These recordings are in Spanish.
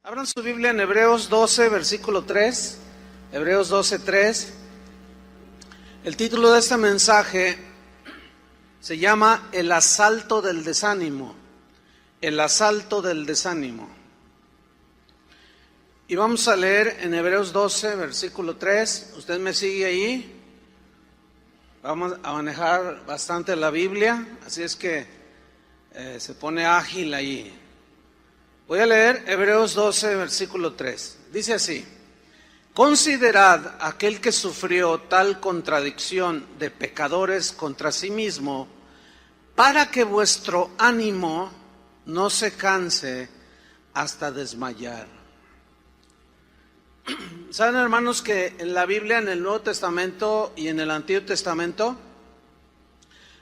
Abran su Biblia en Hebreos 12, versículo 3. Hebreos 12, 3. El título de este mensaje se llama El asalto del desánimo. El asalto del desánimo. Y vamos a leer en Hebreos 12, versículo 3. Usted me sigue ahí. Vamos a manejar bastante la Biblia, así es que se pone ágil ahí. Voy a leer Hebreos 12, versículo 3. Dice así: Considerad aquel que sufrió tal contradicción de pecadores contra sí mismo, para que vuestro ánimo no se canse hasta desmayar. ¿Saben, hermanos, que en la Biblia, en el Nuevo Testamento y en el Antiguo Testamento,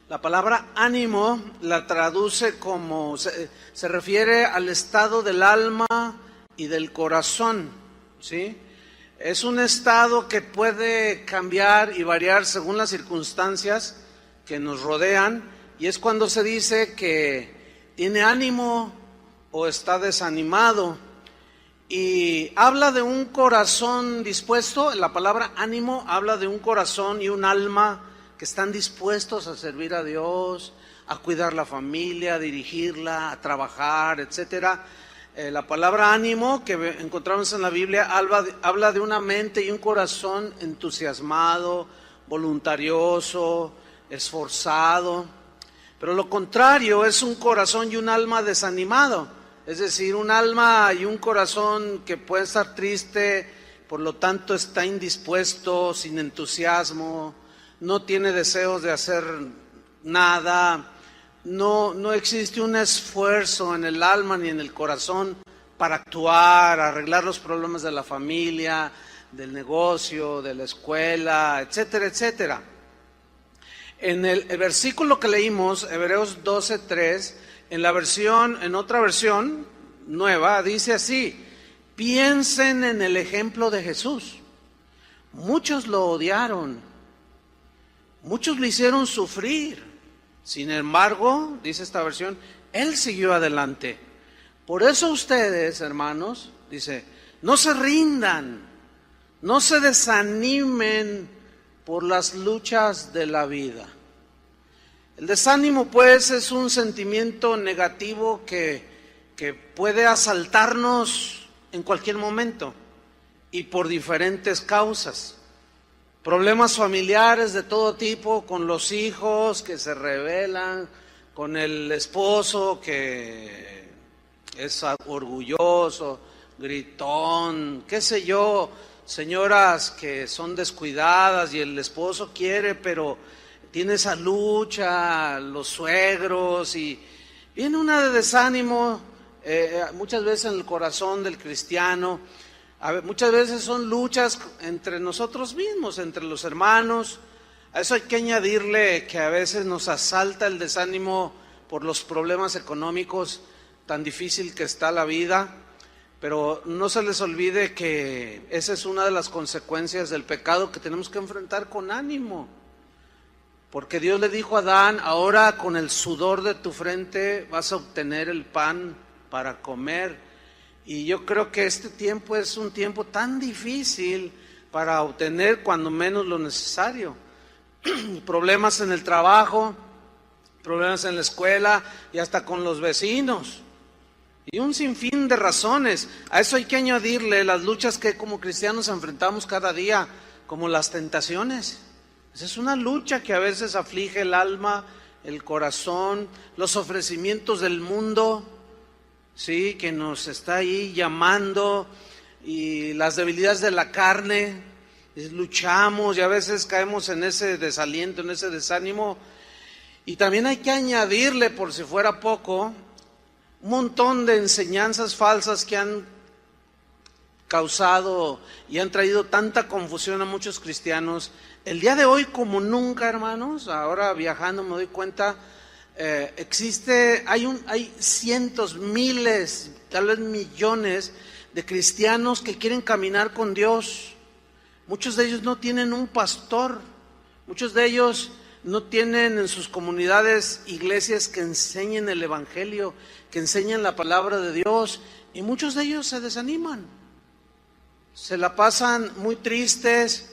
la palabra ánimo la traduce como, se refiere al estado del alma y del corazón, ¿sí? Es un estado que puede cambiar y variar según las circunstancias que nos rodean, y es cuando se dice que tiene ánimo o está desanimado. Y habla de un corazón dispuesto. La palabra ánimo habla de un corazón y un alma que están dispuestos a servir a Dios, a cuidar la familia, a dirigirla, a trabajar, etcétera. La palabra ánimo que encontramos en la Biblia habla de una mente y un corazón entusiasmado, voluntarioso, esforzado. Pero lo contrario es un corazón y un alma desanimado. Es decir, un alma y un corazón que puede estar triste, por lo tanto está indispuesto, sin entusiasmo, no tiene deseos de hacer nada, no existe un esfuerzo en el alma ni en el corazón para actuar, arreglar los problemas de la familia, del negocio, de la escuela, etcétera, etcétera. En el versículo que leímos, Hebreos 12:3, en otra versión nueva, dice así: piensen en el ejemplo de Jesús. Muchos lo odiaron, muchos lo hicieron sufrir. Sin embargo, dice esta versión, Él siguió adelante. Por eso ustedes, hermanos, dice, no se rindan, no se desanimen por las luchas de la vida. El desánimo, pues, es un sentimiento negativo que puede asaltarnos en cualquier momento y por diferentes causas. Problemas familiares de todo tipo, con los hijos que se rebelan, con el esposo que es orgulloso, gritón, qué sé yo, señoras que son descuidadas y el esposo quiere, pero tiene esa lucha, los suegros, y viene una de desánimo muchas veces en el corazón del cristiano. Muchas veces son luchas entre nosotros mismos, entre los hermanos. A eso hay que añadirle que a veces nos asalta el desánimo por los problemas económicos, tan difícil que está la vida. Pero no se les olvide que esa es una de las consecuencias del pecado que tenemos que enfrentar con ánimo. Porque Dios le dijo a Adán: ahora con el sudor de tu frente vas a obtener el pan para comer. Y yo creo que este tiempo es un tiempo tan difícil para obtener cuando menos lo necesario. Problemas en el trabajo, problemas en la escuela y hasta con los vecinos. Y un sinfín de razones. A eso hay que añadirle las luchas que como cristianos enfrentamos cada día, como las tentaciones. Esa es una lucha que a veces aflige el alma, el corazón, los ofrecimientos del mundo, sí, que nos está ahí llamando, y las debilidades de la carne. Luchamos y a veces caemos en ese desaliento, en ese desánimo. Y también hay que añadirle, por si fuera poco, un montón de enseñanzas falsas que han causado y han traído tanta confusión a muchos cristianos. El día de hoy, como nunca, hermanos, ahora viajando me doy cuenta, hay cientos, miles, tal vez millones de cristianos que quieren caminar con Dios. Muchos de ellos no tienen un pastor, muchos de ellos no tienen en sus comunidades iglesias que enseñen el evangelio, que enseñen la palabra de Dios, y muchos de ellos se desaniman, se la pasan muy tristes.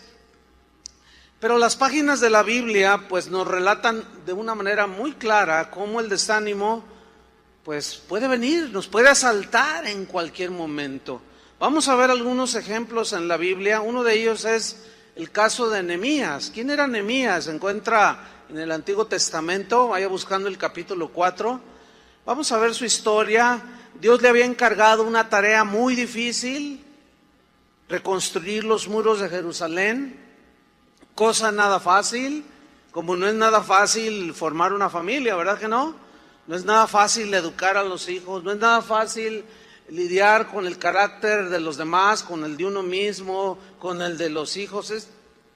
Pero las páginas de la Biblia pues nos relatan de una manera muy clara cómo el desánimo pues puede venir, nos puede asaltar en cualquier momento. Vamos a ver algunos ejemplos en la Biblia. Uno de ellos es el caso de Nehemías. ¿Quién era Nehemías? Se encuentra en el Antiguo Testamento, vaya buscando el capítulo 4. Vamos a ver su historia. Dios le había encargado una tarea muy difícil, reconstruir los muros de Jerusalén. Cosa nada fácil, como no es nada fácil formar una familia, ¿verdad que no? No es nada fácil educar a los hijos, no es nada fácil lidiar con el carácter de los demás, con el de uno mismo, con el de los hijos. Es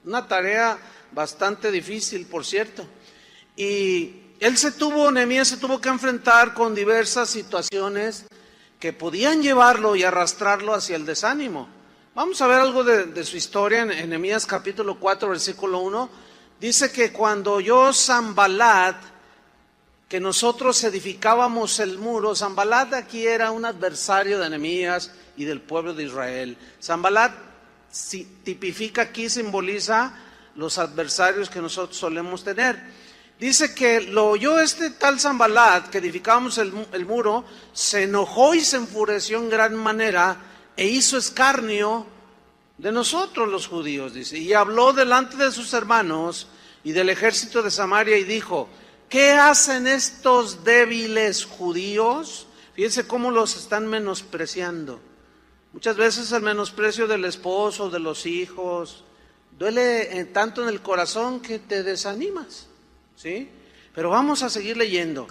una tarea bastante difícil, por cierto. Y Nehemías se tuvo que enfrentar con diversas situaciones que podían llevarlo y arrastrarlo hacia el desánimo. Vamos a ver algo de su historia en Nehemías capítulo 4, versículo 1. Dice que cuando oyó Sanbalat que nosotros edificábamos el muro, Sanbalat aquí era un adversario de Nehemías y del pueblo de Israel. Sanbalat tipifica aquí, simboliza los adversarios que nosotros solemos tener. Dice que lo oyó este tal Sanbalat, que edificábamos el muro, se enojó y se enfureció en gran manera, e hizo escarnio de nosotros los judíos, dice, y habló delante de sus hermanos y del ejército de Samaria y dijo: ¿qué hacen estos débiles judíos? Fíjense cómo los están menospreciando. Muchas veces el menosprecio del esposo, de los hijos, duele tanto en el corazón que te desanimas, ¿sí? Pero vamos a seguir leyendo.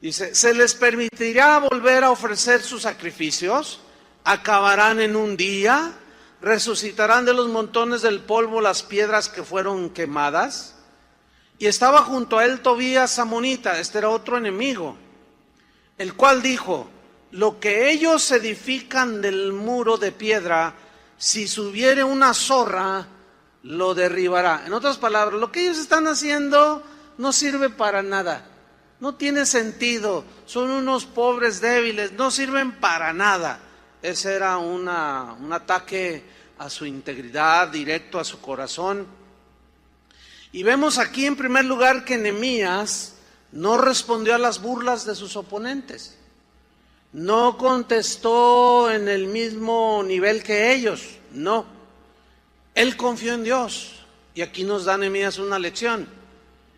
Dice: ¿se les permitirá volver a ofrecer sus sacrificios? ¿Acabarán en un día? ¿Resucitarán de los montones del polvo las piedras que fueron quemadas? Y estaba junto a él Tobías amonita, este era otro enemigo, el cual dijo: lo que ellos edifican del muro de piedra, si subiere una zorra, lo derribará. En otras palabras, lo que ellos están haciendo no sirve para nada, no tiene sentido, son unos pobres débiles, no sirven para nada. Ese era un ataque a su integridad, directo a su corazón. Y vemos aquí en primer lugar que Nehemías no respondió a las burlas de sus oponentes. No contestó en el mismo nivel que ellos, no. Él confió en Dios. Y aquí nos da Nehemías una lección.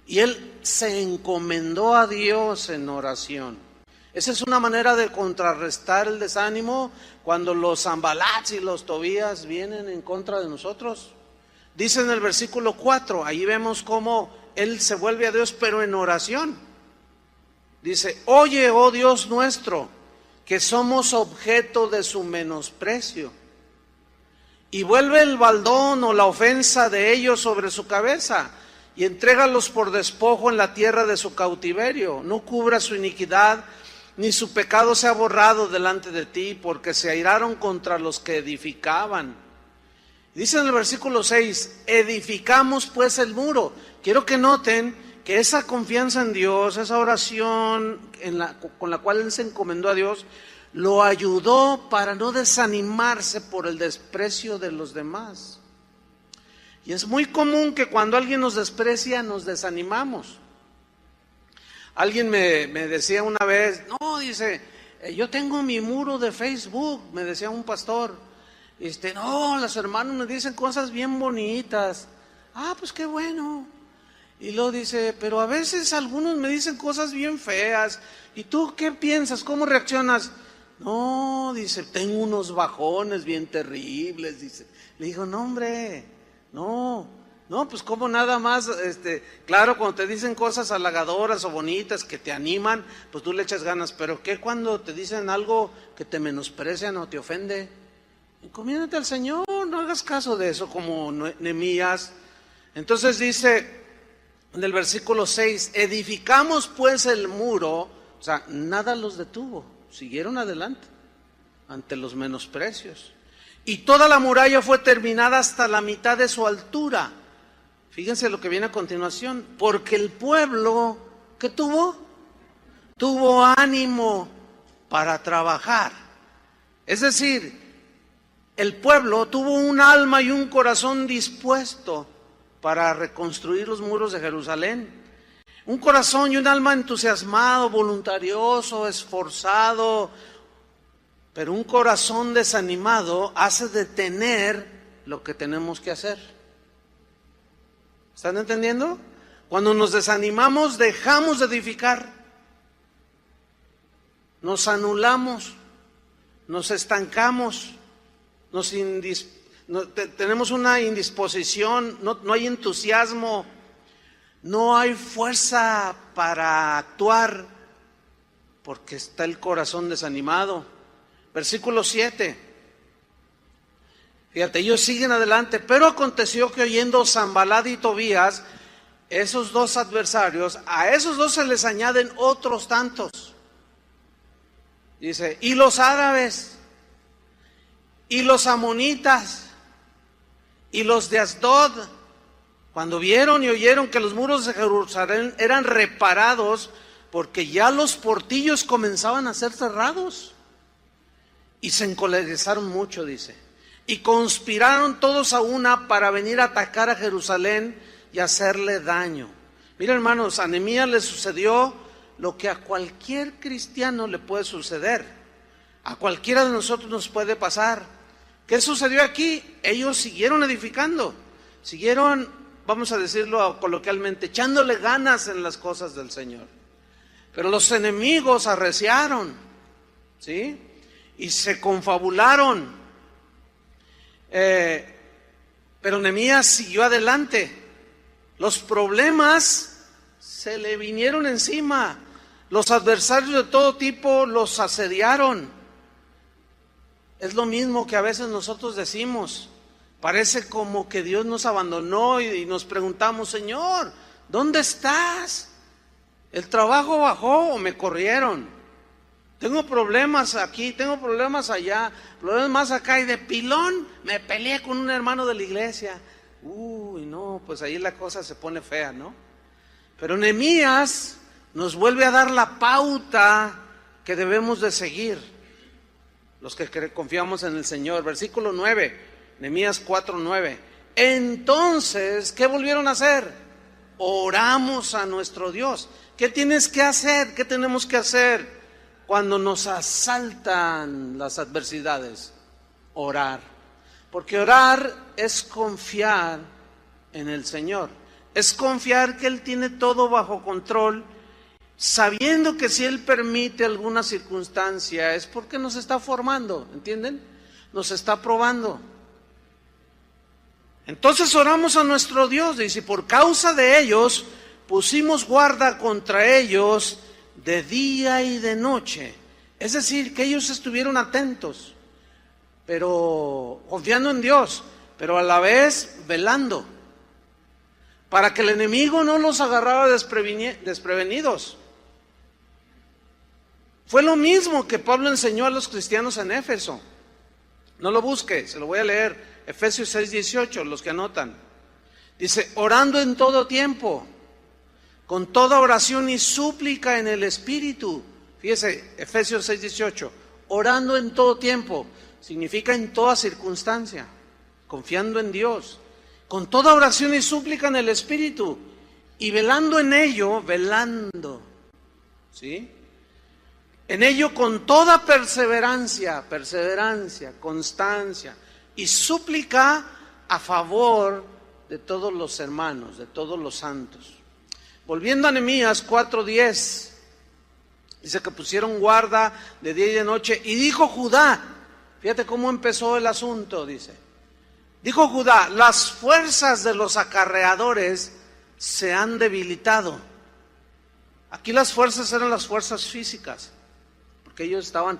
Y él se encomendó a Dios en oración. Esa es una manera de contrarrestar el desánimo cuando los Sanbalats y los Tobías vienen en contra de nosotros. Dice en el versículo 4, ahí vemos cómo él se vuelve a Dios, pero en oración. Dice: oye, oh Dios nuestro, que somos objeto de su menosprecio, y vuelve el baldón o la ofensa de ellos sobre su cabeza, y entrégalos por despojo en la tierra de su cautiverio. No cubra su iniquidad, ni su pecado sea borrado delante de ti, porque se airaron contra los que edificaban. Dice en el versículo 6, edificamos pues el muro. Quiero que noten que esa confianza en Dios, esa oración con la cual él se encomendó a Dios, lo ayudó para no desanimarse por el desprecio de los demás. Y es muy común que cuando alguien nos desprecia, nos desanimamos. Alguien me decía una vez, no, dice, yo tengo mi muro de Facebook, me decía un pastor. No, los hermanos me dicen cosas bien bonitas. Ah, pues qué bueno. Y luego dice, pero a veces algunos me dicen cosas bien feas. ¿Y tú qué piensas? ¿Cómo reaccionas? No, dice, tengo unos bajones bien terribles, dice. Le digo, no hombre, no, pues como nada más, claro, cuando te dicen cosas halagadoras o bonitas que te animan, pues tú le echas ganas, pero ¿qué cuando te dicen algo que te menosprecian o te ofende? Encomiéndate al Señor, no hagas caso de eso como Nehemías. Entonces dice en el versículo 6, edificamos pues el muro, o sea, nada los detuvo, siguieron adelante ante los menosprecios. Y toda la muralla fue terminada hasta la mitad de su altura. Fíjense lo que viene a continuación, porque el pueblo, ¿qué tuvo? Tuvo ánimo para trabajar. Es decir, el pueblo tuvo un alma y un corazón dispuesto para reconstruir los muros de Jerusalén. Un corazón y un alma entusiasmado, voluntarioso, esforzado, pero un corazón desanimado hace detener lo que tenemos que hacer. ¿Están entendiendo? Cuando nos desanimamos, dejamos de edificar, nos anulamos, nos estancamos, tenemos una indisposición, no hay entusiasmo, no hay fuerza para actuar, porque está el corazón desanimado. Versículo 7. Fíjate, ellos siguen adelante, pero aconteció que oyendo Sanbalat y Tobías, esos dos adversarios, a esos dos se les añaden otros tantos. Dice, y los árabes, y los amonitas, y los de Asdod, cuando vieron y oyeron que los muros de Jerusalén eran reparados, porque ya los portillos comenzaban a ser cerrados, y se encolerizaron mucho, dice, y conspiraron todos a una para venir a atacar a Jerusalén y hacerle daño. Miren, hermanos, a Nehemías le sucedió lo que a cualquier cristiano le puede suceder, a cualquiera de nosotros nos puede pasar. ¿Qué sucedió aquí? Ellos siguieron edificando, siguieron, vamos a decirlo coloquialmente, echándole ganas en las cosas del Señor. Pero los enemigos arreciaron, ¿sí? Y se confabularon. Pero Nehemías siguió adelante. Los problemas se le vinieron encima. Los adversarios de todo tipo los asediaron. Es lo mismo que a veces nosotros decimos. Parece como que Dios nos abandonó y nos preguntamos, Señor, ¿dónde estás? ¿El trabajo bajó o me corrieron? Tengo problemas aquí, tengo problemas allá, problemas más acá, y de pilón me peleé con un hermano de la iglesia. Uy, no, pues ahí la cosa se pone fea, ¿no? Pero Nehemías nos vuelve a dar la pauta que debemos de seguir, los que confiamos en el Señor. Versículo 9, Nehemías 4:9. Entonces, ¿qué volvieron a hacer? Oramos a nuestro Dios. ¿Qué tienes que hacer? ¿Qué tenemos que hacer cuando nos asaltan las adversidades? Orar. Porque orar es confiar en el Señor. Es confiar que Él tiene todo bajo control, sabiendo que si Él permite alguna circunstancia es porque nos está formando, ¿entienden? Nos está probando. Entonces oramos a nuestro Dios, dice, y por causa de ellos pusimos guarda contra ellos de día y de noche. Es decir, que ellos estuvieron atentos, pero confiando en Dios, pero a la vez velando, para que el enemigo no los agarrara desprevenidos. Fue lo mismo que Pablo enseñó a los cristianos en Éfeso. No lo busque, se lo voy a leer. Efesios 6:18, los que anotan. Dice, orando en todo tiempo, con toda oración y súplica en el Espíritu. Fíjese, Efesios 6:18, orando en todo tiempo, significa en toda circunstancia, confiando en Dios, con toda oración y súplica en el Espíritu, y velando en ello, ¿sí? En ello con toda perseverancia, constancia y súplica a favor de todos los hermanos, de todos los santos. Volviendo a Nehemías 4:10, dice que pusieron guarda de día y de noche, y dijo Judá, fíjate cómo empezó el asunto, dice, dijo Judá, las fuerzas de los acarreadores se han debilitado. Aquí las fuerzas eran las fuerzas físicas, porque ellos estaban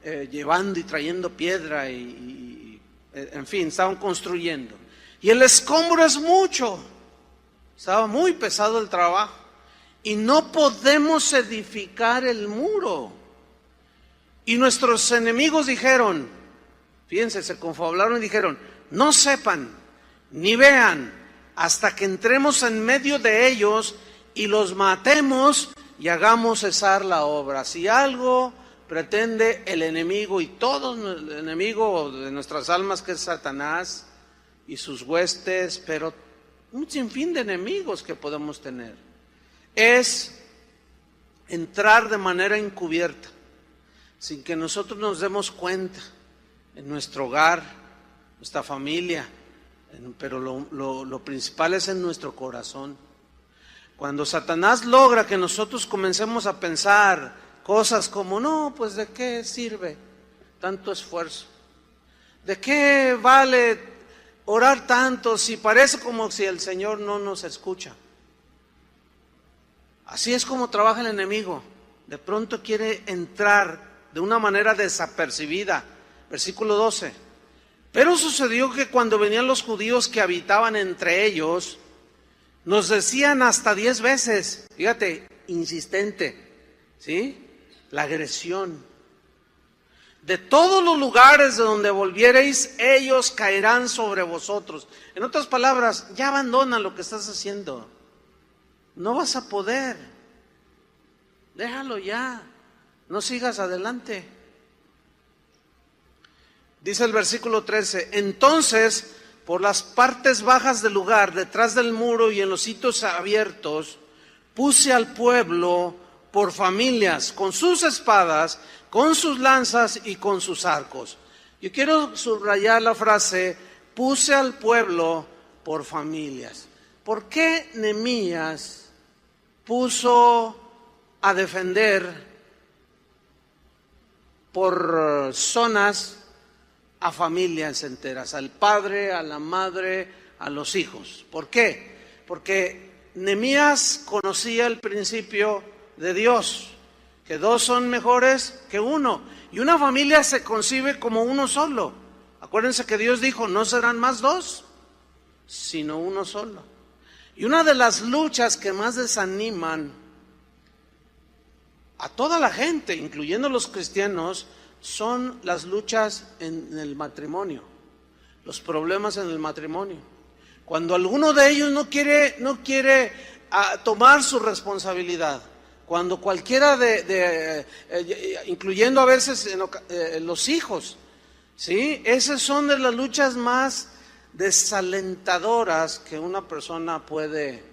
llevando y trayendo piedra y en fin, estaban construyendo. Y el escombro es mucho, estaba muy pesado el trabajo, y no podemos edificar el muro. Y nuestros enemigos dijeron, fíjense, se confabularon y dijeron, no sepan ni vean hasta que entremos en medio de ellos y los matemos y hagamos cesar la obra. Si algo pretende el enemigo y todo el enemigo de nuestras almas, que es Satanás y sus huestes, pero un sinfín de enemigos que podemos tener, es entrar de manera encubierta, sin que nosotros nos demos cuenta, en nuestro hogar, nuestra familia, pero lo principal es en nuestro corazón. Cuando Satanás logra que nosotros comencemos a pensar cosas como, no, pues ¿de qué sirve tanto esfuerzo? ¿De qué vale orar tanto si parece como si el Señor no nos escucha? Así es como trabaja el enemigo. De pronto quiere entrar de una manera desapercibida. Versículo 12. Pero sucedió que cuando venían los judíos que habitaban entre ellos, nos decían hasta 10 veces, fíjate, insistente, ¿sí? La agresión. De todos los lugares de donde volviereis, ellos caerán sobre vosotros. En otras palabras, ya abandona lo que estás haciendo. No vas a poder. Déjalo ya. No sigas adelante. Dice el versículo 13, entonces, por las partes bajas del lugar, detrás del muro y en los sitios abiertos, puse al pueblo por familias, con sus espadas, con sus lanzas y con sus arcos. Yo quiero subrayar la frase, puse al pueblo por familias. ¿Por qué Nehemías puso a defender por zonas a familias enteras, al padre, a la madre, a los hijos? ¿Por qué? Porque Nehemías conocía el principio de Dios, que dos son mejores que uno, y una familia se concibe como uno solo. Acuérdense que Dios dijo, no serán más dos, sino uno solo. Y una de las luchas que más desaniman a toda la gente, incluyendo los cristianos, son las luchas en el matrimonio, los problemas en el matrimonio. Cuando alguno de ellos no quiere tomar su responsabilidad, cuando cualquiera incluyendo a veces los hijos, ¿sí? Esas son de las luchas más desalentadoras que una persona puede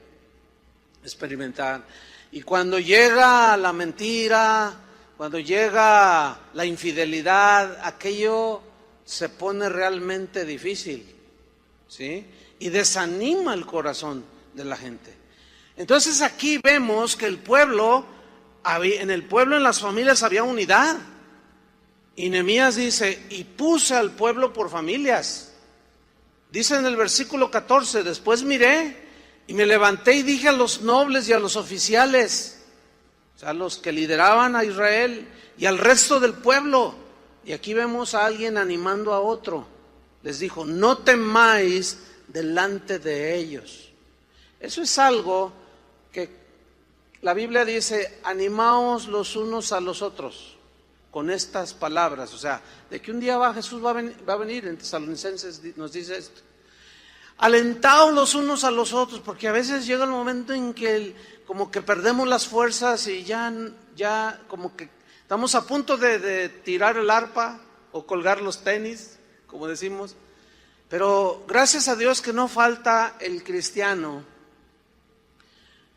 experimentar. Y cuando llega la mentira, cuando llega la infidelidad, aquello se pone realmente difícil, ¿sí? Y desanima el corazón de la gente. Entonces aquí vemos que en el pueblo, en las familias había unidad. Y Nehemías dice, y puse al pueblo por familias. Dice en el versículo 14, después miré y me levanté y dije a los nobles y a los oficiales, o sea, los que lideraban a Israel y al resto del pueblo. Y aquí vemos a alguien animando a otro. Les dijo, no temáis delante de ellos. Eso es algo que la Biblia dice, animaos los unos a los otros con estas palabras. O sea, de que un día Jesús va a venir, en Tesalonicenses nos dice esto. Alentaos los unos a los otros, porque a veces llega el momento en que como que perdemos las fuerzas y ya como que estamos a punto de tirar el arpa o colgar los tenis, como decimos. Pero gracias a Dios que no falta el cristiano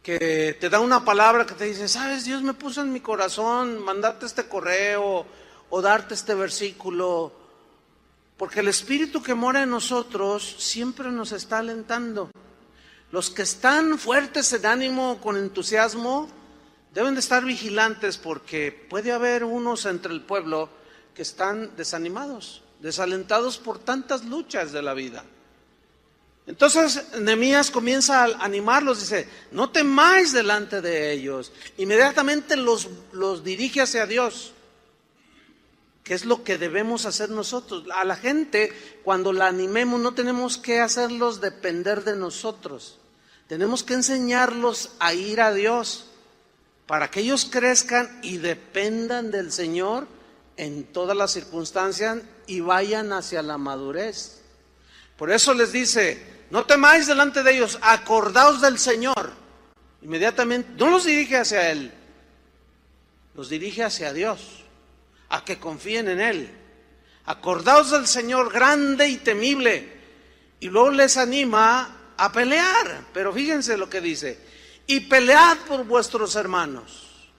que te da una palabra que te dice, sabes, Dios me puso en mi corazón mandarte este correo o darte este versículo, porque el Espíritu que mora en nosotros siempre nos está alentando. Los que están fuertes en ánimo, con entusiasmo, deben de estar vigilantes, porque puede haber unos entre el pueblo que están desanimados, desalentados por tantas luchas de la vida. Entonces Nehemías comienza a animarlos, dice, no temáis delante de ellos. Inmediatamente los dirige hacia Dios, que es lo que debemos hacer nosotros. A la gente, cuando la animemos, no tenemos que hacerlos depender de nosotros. Tenemos que enseñarlos a ir a Dios, para que ellos crezcan y dependan del Señor en todas las circunstancias y vayan hacia la madurez. Por eso les dice, no temáis delante de ellos, acordaos del Señor. Inmediatamente, no los dirige hacia Él, los dirige hacia Dios. a que confíen en Él. Acordaos del Señor grande y temible. Y luego les anima a pelear. Pero fíjense lo que dice: y pelead por vuestros hermanos,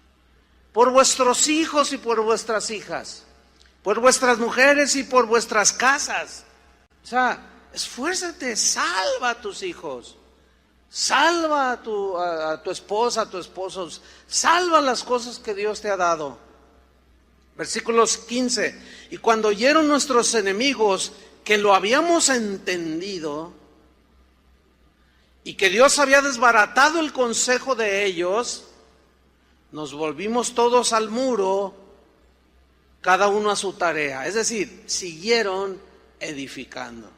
por vuestros hijos y por vuestras hijas, por vuestras mujeres y por vuestras casas. O sea, esfuérzate, salva a tus hijos, salva a tu esposa, a tu esposo, salva las cosas que Dios te ha dado. Versículos 15: y cuando oyeron nuestros enemigos que lo habíamos entendido y que Dios había desbaratado el consejo de ellos, nos volvimos todos al muro, cada uno a su tarea. Es decir, siguieron edificando.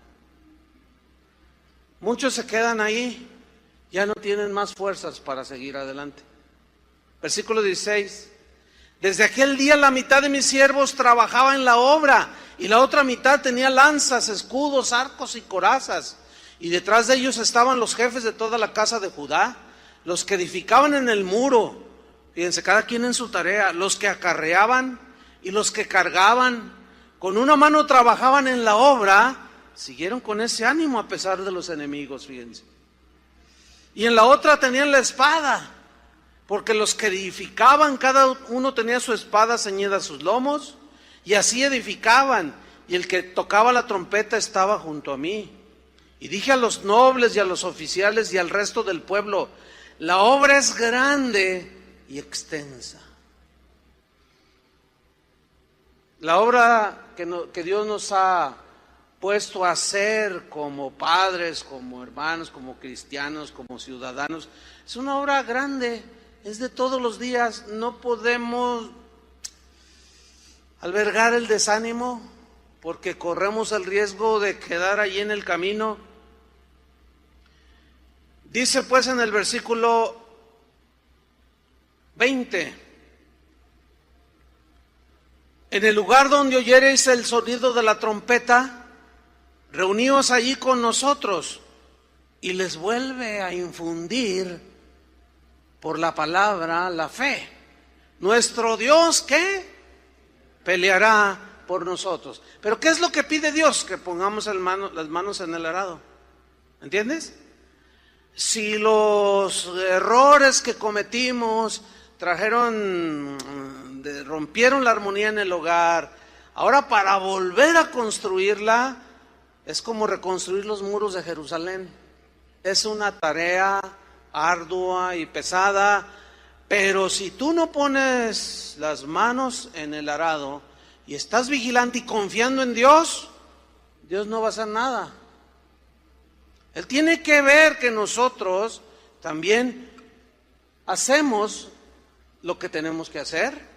Muchos se quedan ahí, ya no tienen más fuerzas para seguir adelante. Versículo 16: desde aquel día la mitad de mis siervos trabajaba en la obra, y la otra mitad tenía lanzas, escudos, arcos y corazas. Y detrás de ellos estaban los jefes de toda la casa de Judá, los que edificaban en el muro. Fíjense, cada quien en su tarea. Los que acarreaban y los que cargaban. Con una mano trabajaban en la obra. Siguieron con ese ánimo a pesar de los enemigos, fíjense. Y en la otra tenían la espada, porque los que edificaban, cada uno tenía su espada ceñida a sus lomos, y así edificaban. Y el que tocaba la trompeta estaba junto a mí. Y dije a los nobles y a los oficiales y al resto del pueblo: la obra es grande y extensa. La obra que Dios nos ha puesto a hacer como padres, como hermanos, como cristianos, como ciudadanos, es una obra grande, es de todos los días. No podemos albergar el desánimo, porque corremos el riesgo de quedar allí en el camino. Dice pues en el versículo 20: en el lugar donde oyereis el sonido de la trompeta, reuníos allí con nosotros. Y les vuelve a infundir por la palabra la fe. Nuestro Dios, ¿qué? Peleará por nosotros. Pero ¿qué es lo que pide Dios? Que pongamos las manos en el arado. ¿Entiendes? Si los errores que cometimos rompieron la armonía en el hogar, ahora para volver a construirla es como reconstruir los muros de Jerusalén. Es una tarea ardua y pesada, pero si tú no pones las manos en el arado y estás vigilante y confiando en Dios, Dios no va a hacer nada. Él tiene que ver que nosotros también hacemos lo que tenemos que hacer.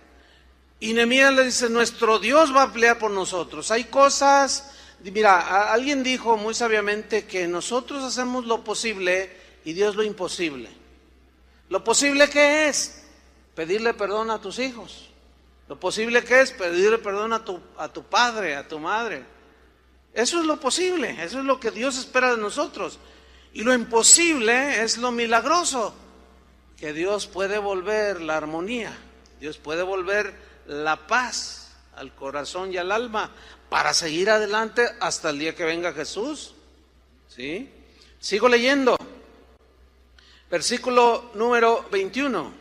Y Nehemías le dice: nuestro Dios va a pelear por nosotros. Hay cosas, mira, alguien dijo muy sabiamente que nosotros hacemos lo posible y Dios lo imposible. Lo posible que es pedirle perdón a tus hijos. Lo posible que es pedirle perdón a tu padre, a tu madre. Eso es lo posible, eso es lo que Dios espera de nosotros. Y lo imposible es lo milagroso, que Dios puede volver la armonía, Dios puede volver la paz al corazón y al alma para seguir adelante hasta el día que venga Jesús. ¿Sí? Sigo leyendo. Versículo número 21.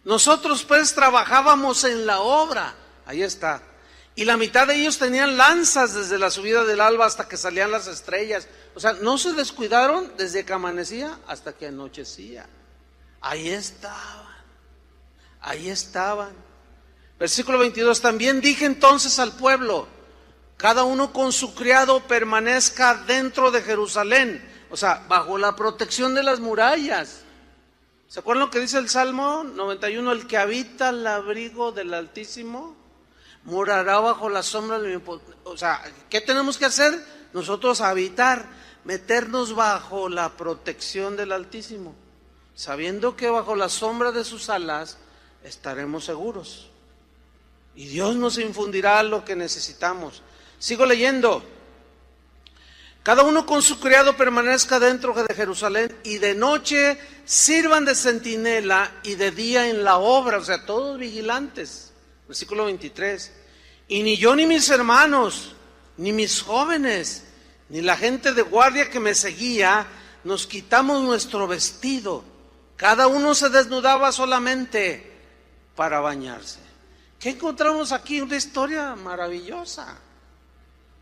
Nosotros pues trabajábamos en la obra, ahí está. Y la mitad de ellos tenían lanzas desde la subida del alba hasta que salían las estrellas. O sea, no se descuidaron desde que amanecía hasta que anochecía. Ahí estaban. Versículo 22, también dije entonces al pueblo: cada uno con su criado permanezca dentro de Jerusalén. O sea, bajo la protección de las murallas. ¿Se acuerdan lo que dice el Salmo 91? El que habita al abrigo del Altísimo morará bajo la sombra del Omnipotente. O sea, ¿qué tenemos que hacer? Nosotros habitar, meternos bajo la protección del Altísimo, sabiendo que bajo la sombra de sus alas estaremos seguros. Y Dios nos infundirá lo que necesitamos. Sigo leyendo. Cada uno con su criado permanezca dentro de Jerusalén, y de noche sirvan de centinela y de día en la obra. O sea, todos vigilantes. Versículo 23. Y ni yo ni mis hermanos, ni mis jóvenes, ni la gente de guardia que me seguía, nos quitamos nuestro vestido. Cada uno se desnudaba solamente para bañarse. ¿Qué encontramos aquí? Una historia maravillosa.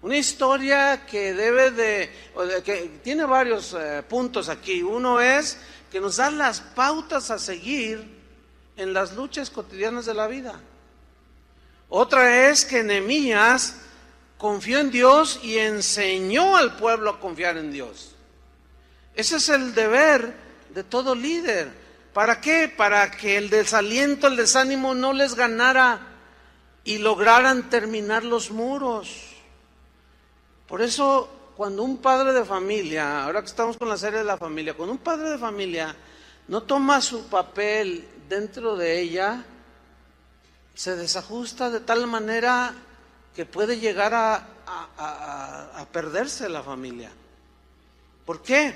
Una historia que que tiene varios puntos aquí. Uno es que nos da las pautas a seguir en las luchas cotidianas de la vida. Otra es que Nehemías confió en Dios y enseñó al pueblo a confiar en Dios. Ese es el deber de todo líder. ¿Para qué? Para que el desaliento, el desánimo no les ganara y lograran terminar los muros. Por eso, cuando un padre de familia, ahora que estamos con la serie de la familia, cuando un padre de familia no toma su papel dentro de ella, se desajusta de tal manera que puede llegar a perderse la familia. ¿Por qué?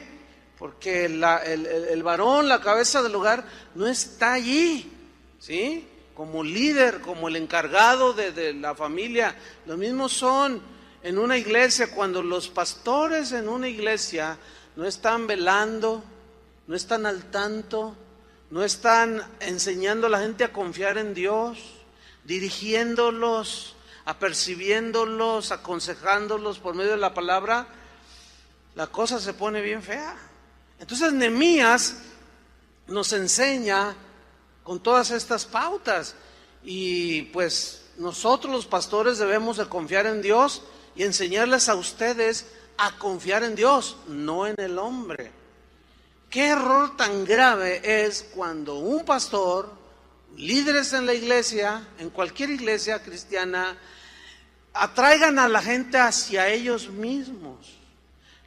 Porque el varón, la cabeza del hogar, no está allí, ¿sí? Como líder, como el encargado de la familia. Lo mismo son en una iglesia, cuando los pastores en una iglesia no están velando, no están al tanto, no están enseñando a la gente a confiar en Dios, dirigiéndolos, apercibiéndolos, aconsejándolos por medio de la palabra, la cosa se pone bien fea. Entonces Nehemías nos enseña con todas estas pautas, y pues nosotros los pastores debemos de confiar en Dios y enseñarles a ustedes a confiar en Dios, no en el hombre. ¿Qué error tan grave es cuando un pastor, líderes en la iglesia, en cualquier iglesia cristiana, atraigan a la gente hacia ellos mismos?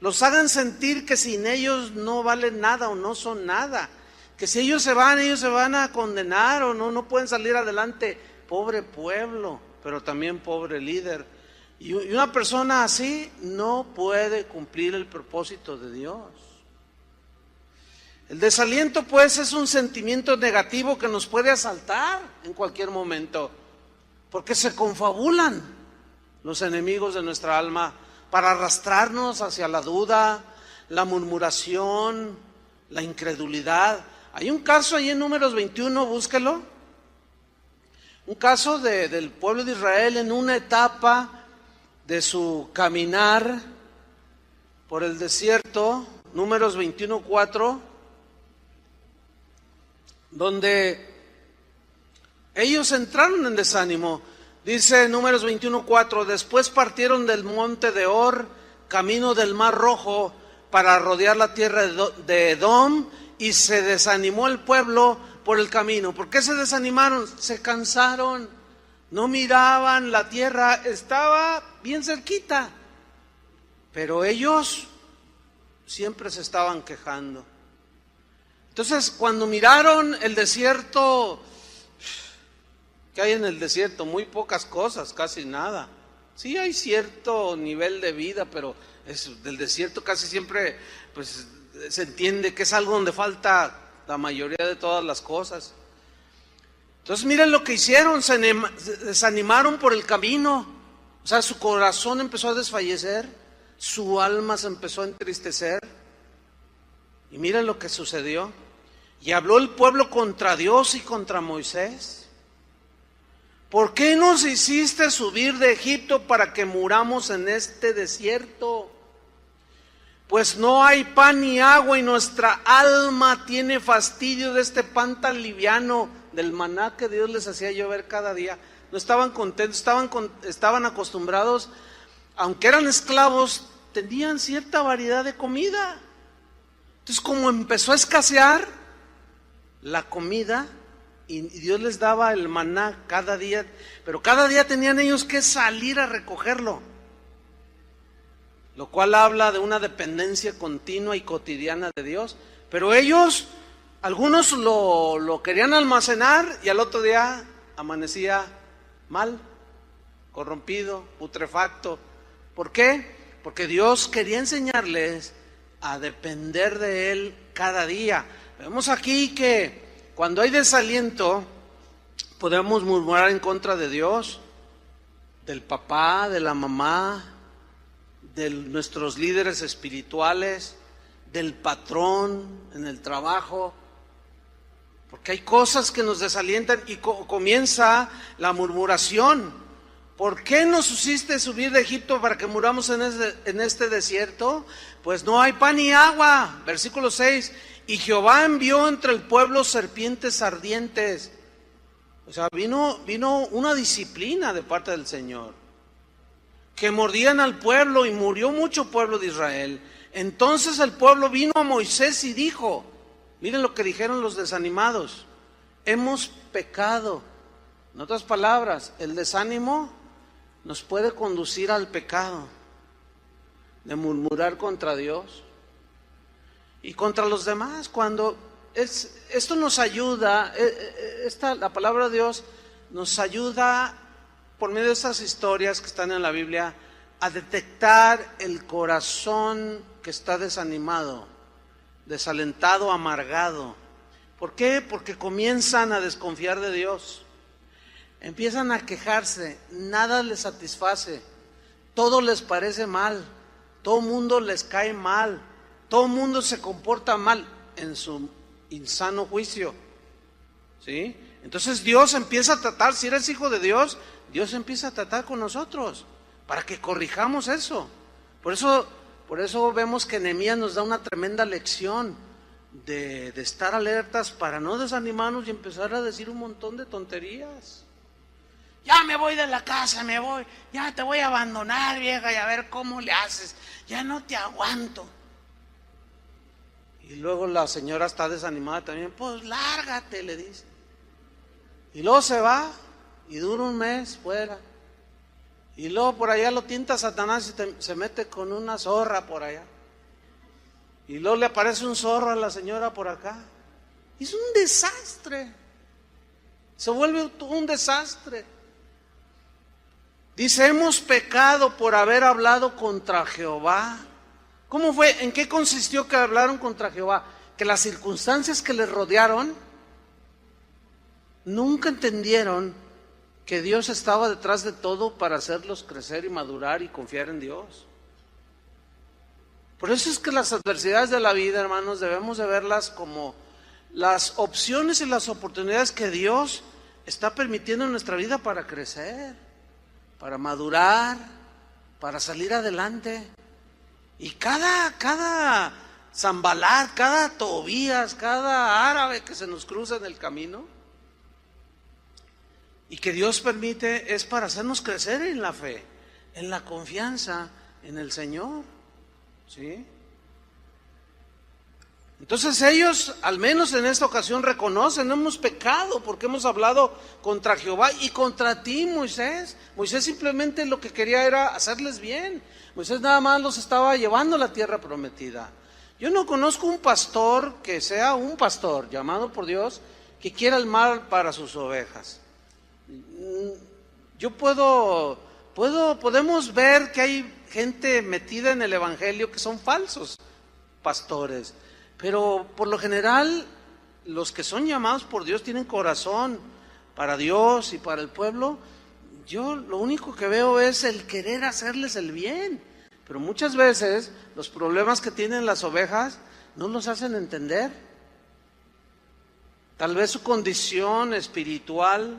Los hagan sentir que sin ellos no valen nada o no son nada, que si ellos se van a condenar o no pueden salir adelante. Pobre pueblo, pero también pobre líder. Y una persona así no puede cumplir el propósito de Dios. El desaliento, pues, es un sentimiento negativo que nos puede asaltar en cualquier momento, porque se confabulan los enemigos de nuestra alma para arrastrarnos hacia la duda, la murmuración, la incredulidad. Hay un caso ahí en Números 21, búsquelo. Un caso del pueblo de Israel en una etapa de su caminar por el desierto, Números 21:4, donde ellos entraron en desánimo. Dice Números 21:4, después partieron del monte de Or, camino del Mar Rojo, para rodear la tierra de Edom, y se desanimó el pueblo por el camino. ¿Por qué se desanimaron? Se cansaron, no miraban la tierra, estaba bien cerquita, pero ellos siempre se estaban quejando. Entonces, cuando miraron el desierto, ¿qué hay en el desierto? Muy pocas cosas, casi nada. Sí hay cierto nivel de vida, pero del desierto casi siempre pues se entiende que es algo donde falta la mayoría de todas las cosas. Entonces miren lo que hicieron, se desanimaron por el camino. O sea, su corazón empezó a desfallecer, su alma se empezó a entristecer. Y miren lo que sucedió. Y habló el pueblo contra Dios y contra Moisés. ¿Por qué nos hiciste subir de Egipto para que muramos en este desierto? Pues no hay pan ni agua y nuestra alma tiene fastidio de este pan tan liviano, del maná que Dios les hacía llover cada día. No estaban contentos, estaban acostumbrados, aunque eran esclavos, tenían cierta variedad de comida. Entonces, como empezó a escasear la comida, y Dios les daba el maná cada día, pero cada día tenían ellos que salir a recogerlo, lo cual habla de una dependencia continua y cotidiana de Dios. Pero ellos, algunos lo querían almacenar y al otro día amanecía mal, corrompido, putrefacto. ¿Por qué? Porque Dios quería enseñarles a depender de Él cada día. Vemos aquí que cuando hay desaliento, podemos murmurar en contra de Dios, del papá, de la mamá, de nuestros líderes espirituales, del patrón en el trabajo, porque hay cosas que nos desalientan y comienza la murmuración. ¿Por qué nos hiciste subir de Egipto para que muramos en este desierto? Pues no hay pan ni agua. Versículo 6, y Jehová envió entre el pueblo serpientes ardientes. O sea, vino una disciplina de parte del Señor, que mordían al pueblo y murió mucho pueblo de Israel. Entonces el pueblo vino a Moisés y dijo, miren lo que dijeron los desanimados: hemos pecado. En otras palabras, el desánimo nos puede conducir al pecado de murmurar contra Dios y contra los demás. Cuando esto nos ayuda, la palabra de Dios nos ayuda por medio de estas historias que están en la Biblia a detectar el corazón que está desanimado, desalentado, amargado. ¿Por qué? Porque comienzan a desconfiar de Dios, empiezan a quejarse, nada les satisface, todo les parece mal, todo mundo les cae mal, todo mundo se comporta mal en su insano juicio, ¿sí? Entonces Dios empieza a tratar, si eres hijo de Dios, Dios empieza a tratar con nosotros para que corrijamos eso. Por eso vemos que Nehemías nos da una tremenda lección de estar alertas para no desanimarnos y empezar a decir un montón de tonterías. Ya me voy de la casa, me voy, ya te voy a abandonar, vieja, y a ver cómo le haces, ya no te aguanto. Y luego la señora está desanimada también, pues lárgate, le dice. Y luego se va y dura un mes fuera. Y luego por allá lo tienta Satanás y se mete con una zorra por allá. Y luego le aparece un zorro a la señora por acá. Es un desastre. Se vuelve un desastre. Dice, hemos pecado por haber hablado contra Jehová. ¿Cómo fue? ¿En qué consistió que hablaron contra Jehová? Que las circunstancias que les rodearon nunca entendieron que Dios estaba detrás de todo para hacerlos crecer y madurar y confiar en Dios. Por eso es que las adversidades de la vida, hermanos, debemos de verlas como las opciones y las oportunidades que Dios está permitiendo en nuestra vida para crecer, para madurar, para salir adelante. Y cada Sanbalat, cada Tobías, cada árabe que se nos cruza en el camino y que Dios permite, es para hacernos crecer en la fe, en la confianza en el Señor, ¿sí? Entonces ellos, al menos en esta ocasión, reconocen, hemos pecado porque hemos hablado contra Jehová y contra ti, Moisés. Moisés simplemente lo que quería era hacerles bien. Moisés nada más los estaba llevando a la tierra prometida. Yo no conozco un pastor que sea un pastor llamado por Dios que quiera el mal para sus ovejas. Podemos ver que hay gente metida en el evangelio que son falsos pastores, pero por lo general los que son llamados por Dios tienen corazón para Dios y para el pueblo. Yo lo único que veo es el querer hacerles el bien, pero muchas veces los problemas que tienen las ovejas no los hacen entender. Tal vez su condición espiritual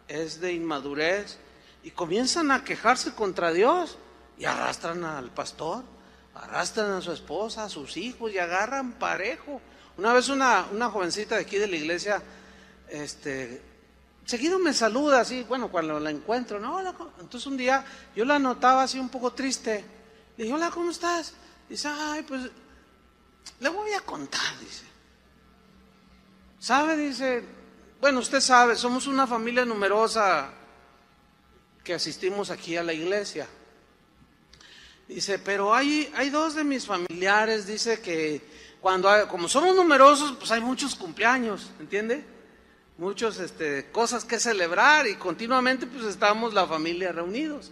es de inmadurez y comienzan a quejarse contra Dios y arrastran al pastor, arrastran a su esposa, a sus hijos y agarran parejo. Una vez una jovencita de aquí de la iglesia, seguido me saluda así, bueno, cuando la encuentro, no, hola. Entonces un día yo la notaba así un poco triste. Le dije, hola, ¿cómo estás? Dice, ay, pues le voy a contar, dice. ¿Sabe? Dice, bueno, usted sabe, somos una familia numerosa que asistimos aquí a la iglesia. Dice, pero hay dos de mis familiares, dice que como somos numerosos, pues hay muchos cumpleaños, ¿entiende? Muchos cosas que celebrar y continuamente pues estamos la familia reunidos.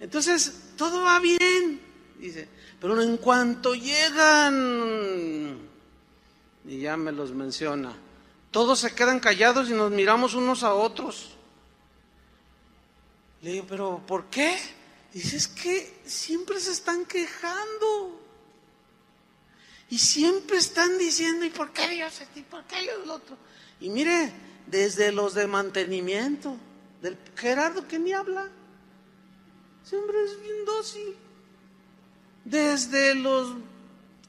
Entonces, todo va bien, dice, pero en cuanto llegan, y ya me los menciona, todos se quedan callados y nos miramos unos a otros. Le digo, ¿pero por qué? Dice, es que siempre se están quejando. Y siempre están diciendo, ¿y por qué Dios es y por qué Dios el otro? Y mire, desde los de mantenimiento, del Gerardo que ni habla, ese hombre es bien dócil. Desde los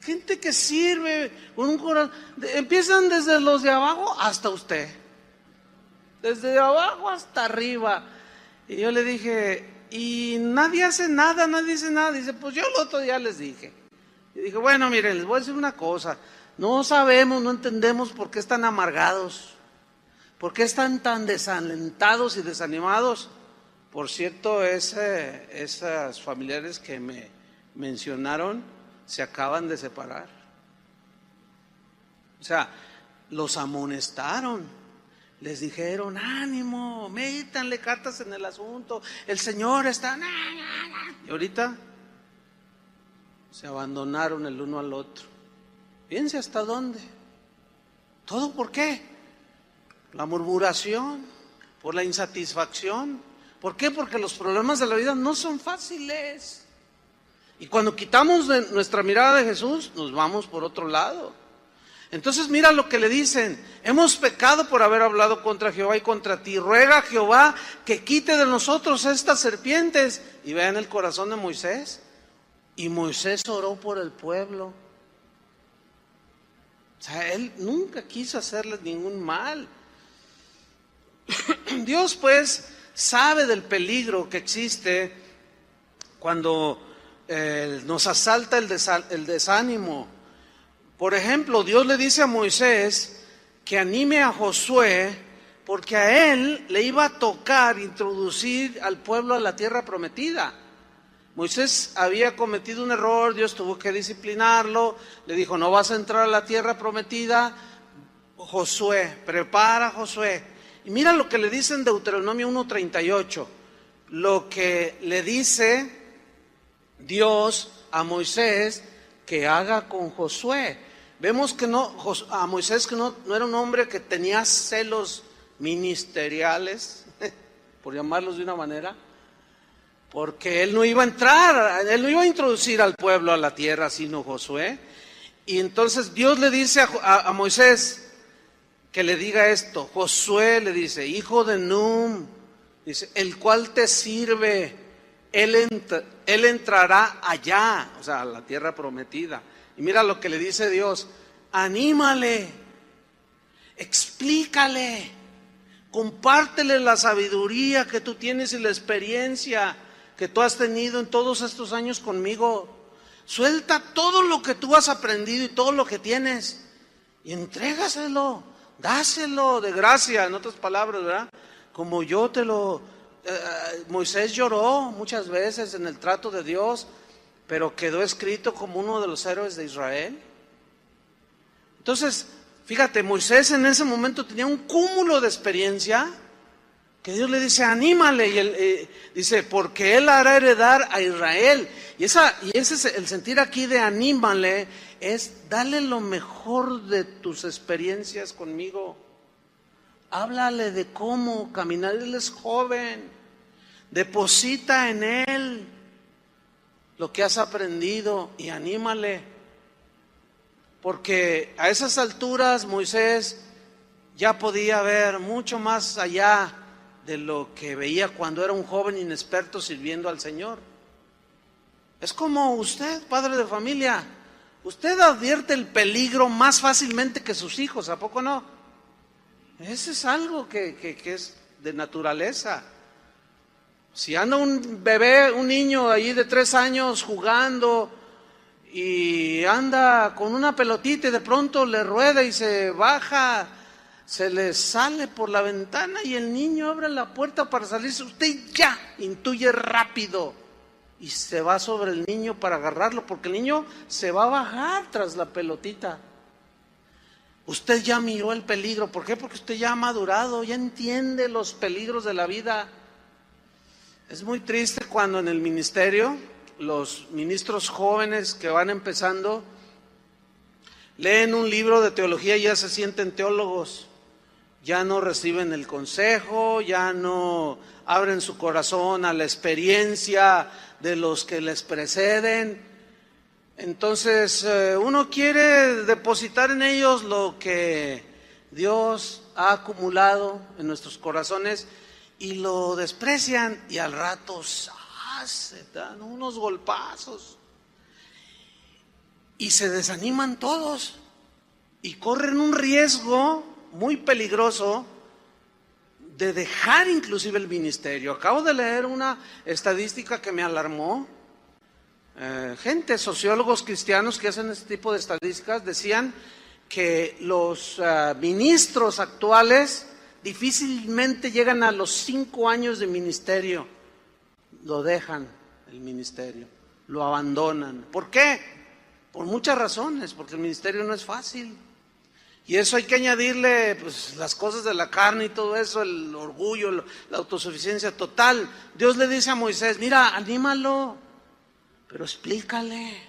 gente que sirve con un corazón, empiezan desde los de abajo hasta usted. Desde abajo hasta arriba. Y yo le dije, y nadie hace nada, nadie dice nada. Dice, pues yo el otro día les dije. Y dije, bueno, miren, les voy a decir una cosa. No sabemos, no entendemos por qué están amargados. ¿Por qué están tan desalentados y desanimados? Por cierto, esas familiares que me mencionaron se acaban de separar. O sea, los amonestaron. Les dijeron, ánimo, métanle cartas en el asunto. El Señor está... Y ahorita se abandonaron el uno al otro. Fíjense hasta dónde. ¿Todo por qué? La murmuración, por la insatisfacción. ¿Por qué? Porque los problemas de la vida no son fáciles. Y cuando quitamos nuestra mirada de Jesús, nos vamos por otro lado. Entonces mira lo que le dicen: hemos pecado por haber hablado contra Jehová y contra ti. Ruega a Jehová que quite de nosotros estas serpientes. Y vean el corazón de Moisés. Y Moisés oró por el pueblo. O sea, él nunca quiso hacerles ningún mal. Dios pues sabe del peligro que existe cuando nos asalta el desánimo. Por ejemplo, Dios le dice a Moisés que anime a Josué, porque a él le iba a tocar introducir al pueblo a la tierra prometida. Moisés había cometido un error, Dios tuvo que disciplinarlo, le dijo, no vas a entrar a la tierra prometida. Josué, prepara Josué. Y mira lo que le dice en Deuteronomio 1:38, lo que le dice Dios a Moisés que haga con Josué. Vemos que a Moisés que no era un hombre que tenía celos ministeriales, por llamarlos de una manera, porque él no iba a entrar, él no iba a introducir al pueblo a la tierra, sino Josué. Y entonces Dios le dice a Moisés que le diga esto. Josué le dice, hijo de Num, dice, el cual te sirve, él entrará allá, o sea, a la tierra prometida. Y mira lo que le dice Dios: anímale, explícale, compártele la sabiduría que tú tienes y la experiencia que tú has tenido en todos estos años conmigo. Suelta todo lo que tú has aprendido y todo lo que tienes y entrégaselo, dáselo de gracia, en otras palabras, ¿verdad? Como yo te lo... Moisés lloró muchas veces en el trato de Dios, pero quedó escrito como uno de los héroes de Israel. Entonces, fíjate, Moisés en ese momento tenía un cúmulo de experiencia que Dios le dice, anímale, y él dice, porque él hará heredar a Israel. Y ese es el sentir aquí de anímale, es dale lo mejor de tus experiencias conmigo. Háblale de cómo caminar, él es joven, deposita en él lo que has aprendido y anímale. Porque a esas alturas Moisés ya podía ver mucho más allá de lo que veía cuando era un joven inexperto sirviendo al Señor. Es como usted, padre de familia, usted advierte el peligro más fácilmente que sus hijos, ¿a poco no? Ese es algo que es de naturaleza. Si anda un bebé, un niño allí de 3 años jugando y anda con una pelotita y de pronto le rueda y se baja, se le sale por la ventana y el niño abre la puerta para salirse, usted ya intuye rápido y se va sobre el niño para agarrarlo, porque el niño se va a bajar tras la pelotita. Usted ya miró el peligro. ¿Por qué? Porque usted ya ha madurado, ya entiende los peligros de la vida. Es muy triste cuando en el ministerio los ministros jóvenes que van empezando leen un libro de teología y ya se sienten teólogos. ya no reciben el consejo, ya no abren su corazón a la experiencia de los que les preceden. Entonces uno quiere depositar en ellos lo que Dios ha acumulado en nuestros corazones y lo desprecian, y al rato se dan unos golpazos y se desaniman todos y corren un riesgo muy peligroso de dejar inclusive el ministerio. Acabo de leer una estadística que me alarmó. Gente, sociólogos cristianos que hacen este tipo de estadísticas decían que los ministros actuales difícilmente llegan a los 5 años de ministerio. Lo dejan el ministerio, lo abandonan. ¿Por qué? Por muchas razones, porque el ministerio no es fácil. Y eso hay que añadirle pues, las cosas de la carne y todo eso, el orgullo, la autosuficiencia total. Dios le dice a Moisés, mira, anímalo, pero explícale,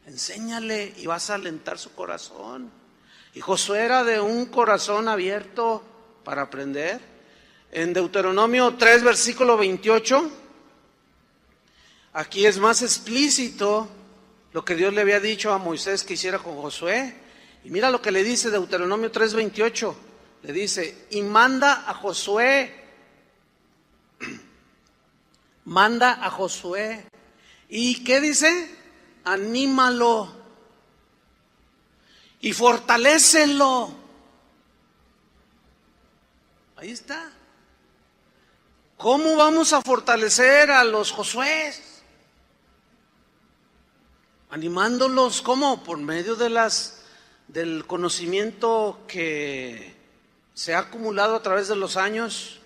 enséñale y vas a alentar su corazón. Y Josué era de un corazón abierto para aprender. En Deuteronomio 3, versículo 28, aquí es más explícito lo que Dios le había dicho a Moisés que hiciera con Josué. Y mira lo que le dice Deuteronomio 3:28. Le dice, y manda a Josué. Manda a Josué. ¿Y qué dice? Anímalo. Y fortalécelo. Ahí está. ¿Cómo vamos a fortalecer a los Josué? Animándolos, ¿cómo? Por medio del conocimiento que se ha acumulado a través de los años.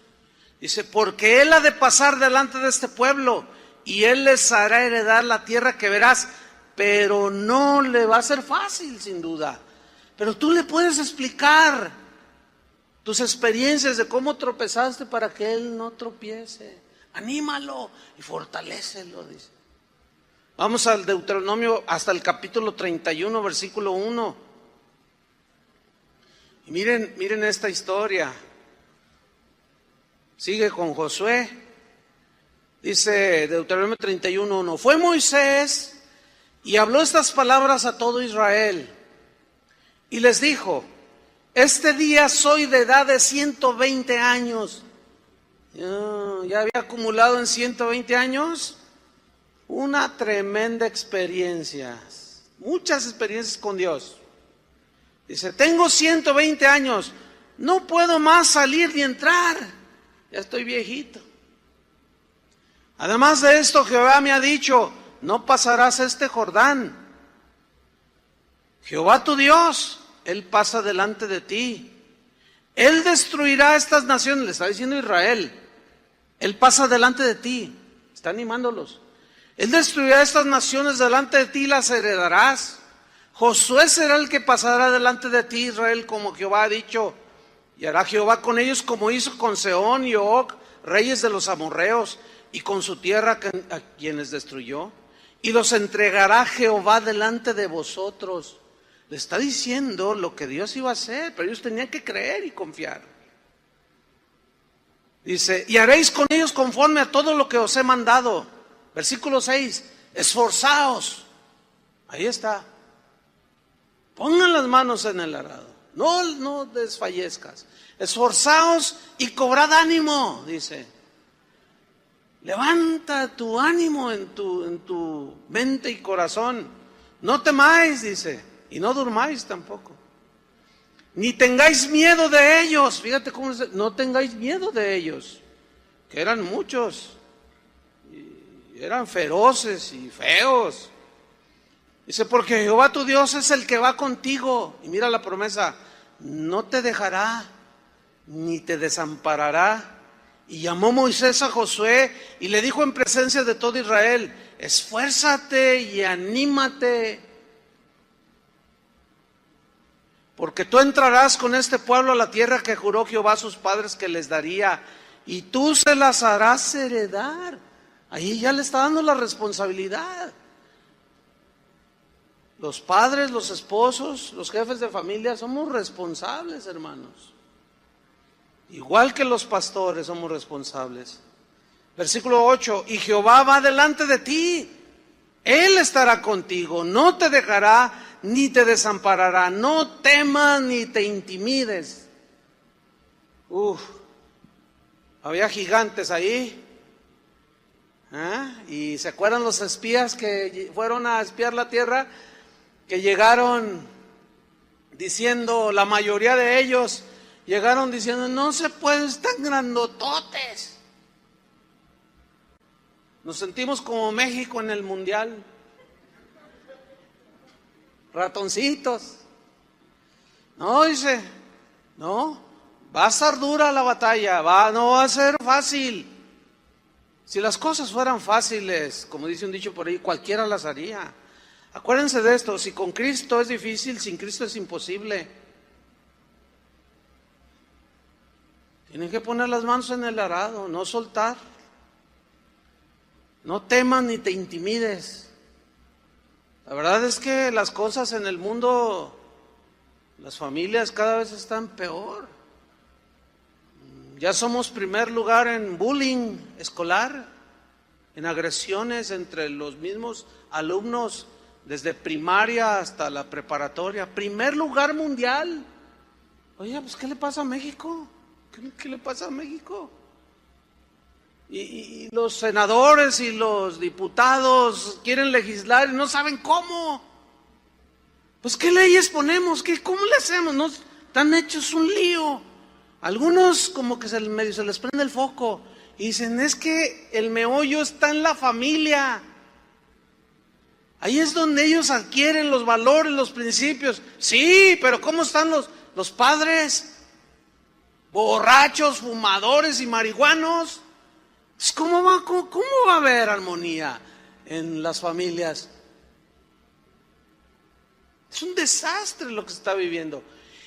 Dice, porque Él ha de pasar delante de este pueblo y Él les hará heredar la tierra que verás, pero no le va a ser fácil, sin duda. Pero tú le puedes explicar tus experiencias de cómo tropezaste para que Él no tropiece. Anímalo y fortalécelo, dice. Vamos al Deuteronomio hasta el capítulo 31, versículo 1. Y miren esta historia. Sigue con Josué. Dice Deuteronomio 31:1. Fue Moisés y habló estas palabras a todo Israel. Y les dijo, este día soy de edad de 120 años. Ya había acumulado en 120 años una tremenda experiencia. Muchas experiencias con Dios. Dice, tengo 120 años, no puedo más salir ni entrar, ya estoy viejito. Además de esto, Jehová me ha dicho, no pasarás este Jordán. Jehová tu Dios, Él pasa delante de ti. Él destruirá estas naciones, le está diciendo Israel. Él pasa delante de ti, está animándolos. Él destruirá estas naciones delante de ti y las heredarás. Josué será el que pasará delante de ti, Israel, como Jehová ha dicho. Y hará Jehová con ellos como hizo con Sehón y Og, reyes de los amorreos, y con su tierra a quienes destruyó. Y los entregará Jehová delante de vosotros. Le está diciendo lo que Dios iba a hacer, pero ellos tenían que creer y confiar. Dice, y haréis con ellos conforme a todo lo que os he mandado. Versículo 6, esforzaos. Ahí está. Pongan las manos en el arado, no desfallezcas. Esforzaos y cobrad ánimo, dice. Levanta tu ánimo en tu mente y corazón. No temáis, dice, y no durmáis tampoco. Ni tengáis miedo de ellos. Fíjate cómo dice, no tengáis miedo de ellos, que eran muchos, y eran feroces y feos. Dice, porque Jehová tu Dios es el que va contigo. Y mira la promesa, no te dejará, ni te desamparará. Y llamó Moisés a Josué y le dijo en presencia de todo Israel, esfuérzate y anímate, porque tú entrarás con este pueblo a la tierra que juró Jehová a sus padres que les daría, y tú se las harás heredar. Ahí ya le está dando la responsabilidad. Los padres, los esposos, los jefes de familia somos responsables, hermanos. Igual que los pastores somos responsables. Versículo 8, y Jehová va delante de ti, Él estará contigo, no te dejará ni te desamparará, no temas ni te intimides. Había gigantes ahí. Y se acuerdan los espías que fueron a espiar la tierra, que llegaron diciendo, la mayoría de ellos llegaron diciendo, no se puede, están grandototes. Nos sentimos como México en el mundial, ratoncitos. No, dice, no, va a estar dura la batalla, no va a ser fácil. Si las cosas fueran fáciles, como dice un dicho por ahí, cualquiera las haría. Acuérdense de esto, si con Cristo es difícil, sin Cristo es imposible. Tienen que poner las manos en el arado, no soltar. No temas ni te intimides. La verdad es que las cosas en el mundo, las familias cada vez están peor. Ya somos primer lugar en bullying escolar, en agresiones entre los mismos alumnos, desde primaria hasta la preparatoria. Primer lugar mundial. Oye, pues ¿qué le pasa a México? ¿Qué le pasa a México? Y los senadores y los diputados quieren legislar y no saben cómo. Pues ¿qué leyes ponemos? ¿Cómo le hacemos? No, están hechos un lío. Algunos como que medio se les prende el foco y dicen, es que el meollo está en la familia. Ahí es donde ellos adquieren los valores, los principios. Sí, pero ¿cómo están los padres? Borrachos, fumadores y marihuanos. ¿Cómo va a haber armonía en las familias? Es un desastre lo que se está viviendo.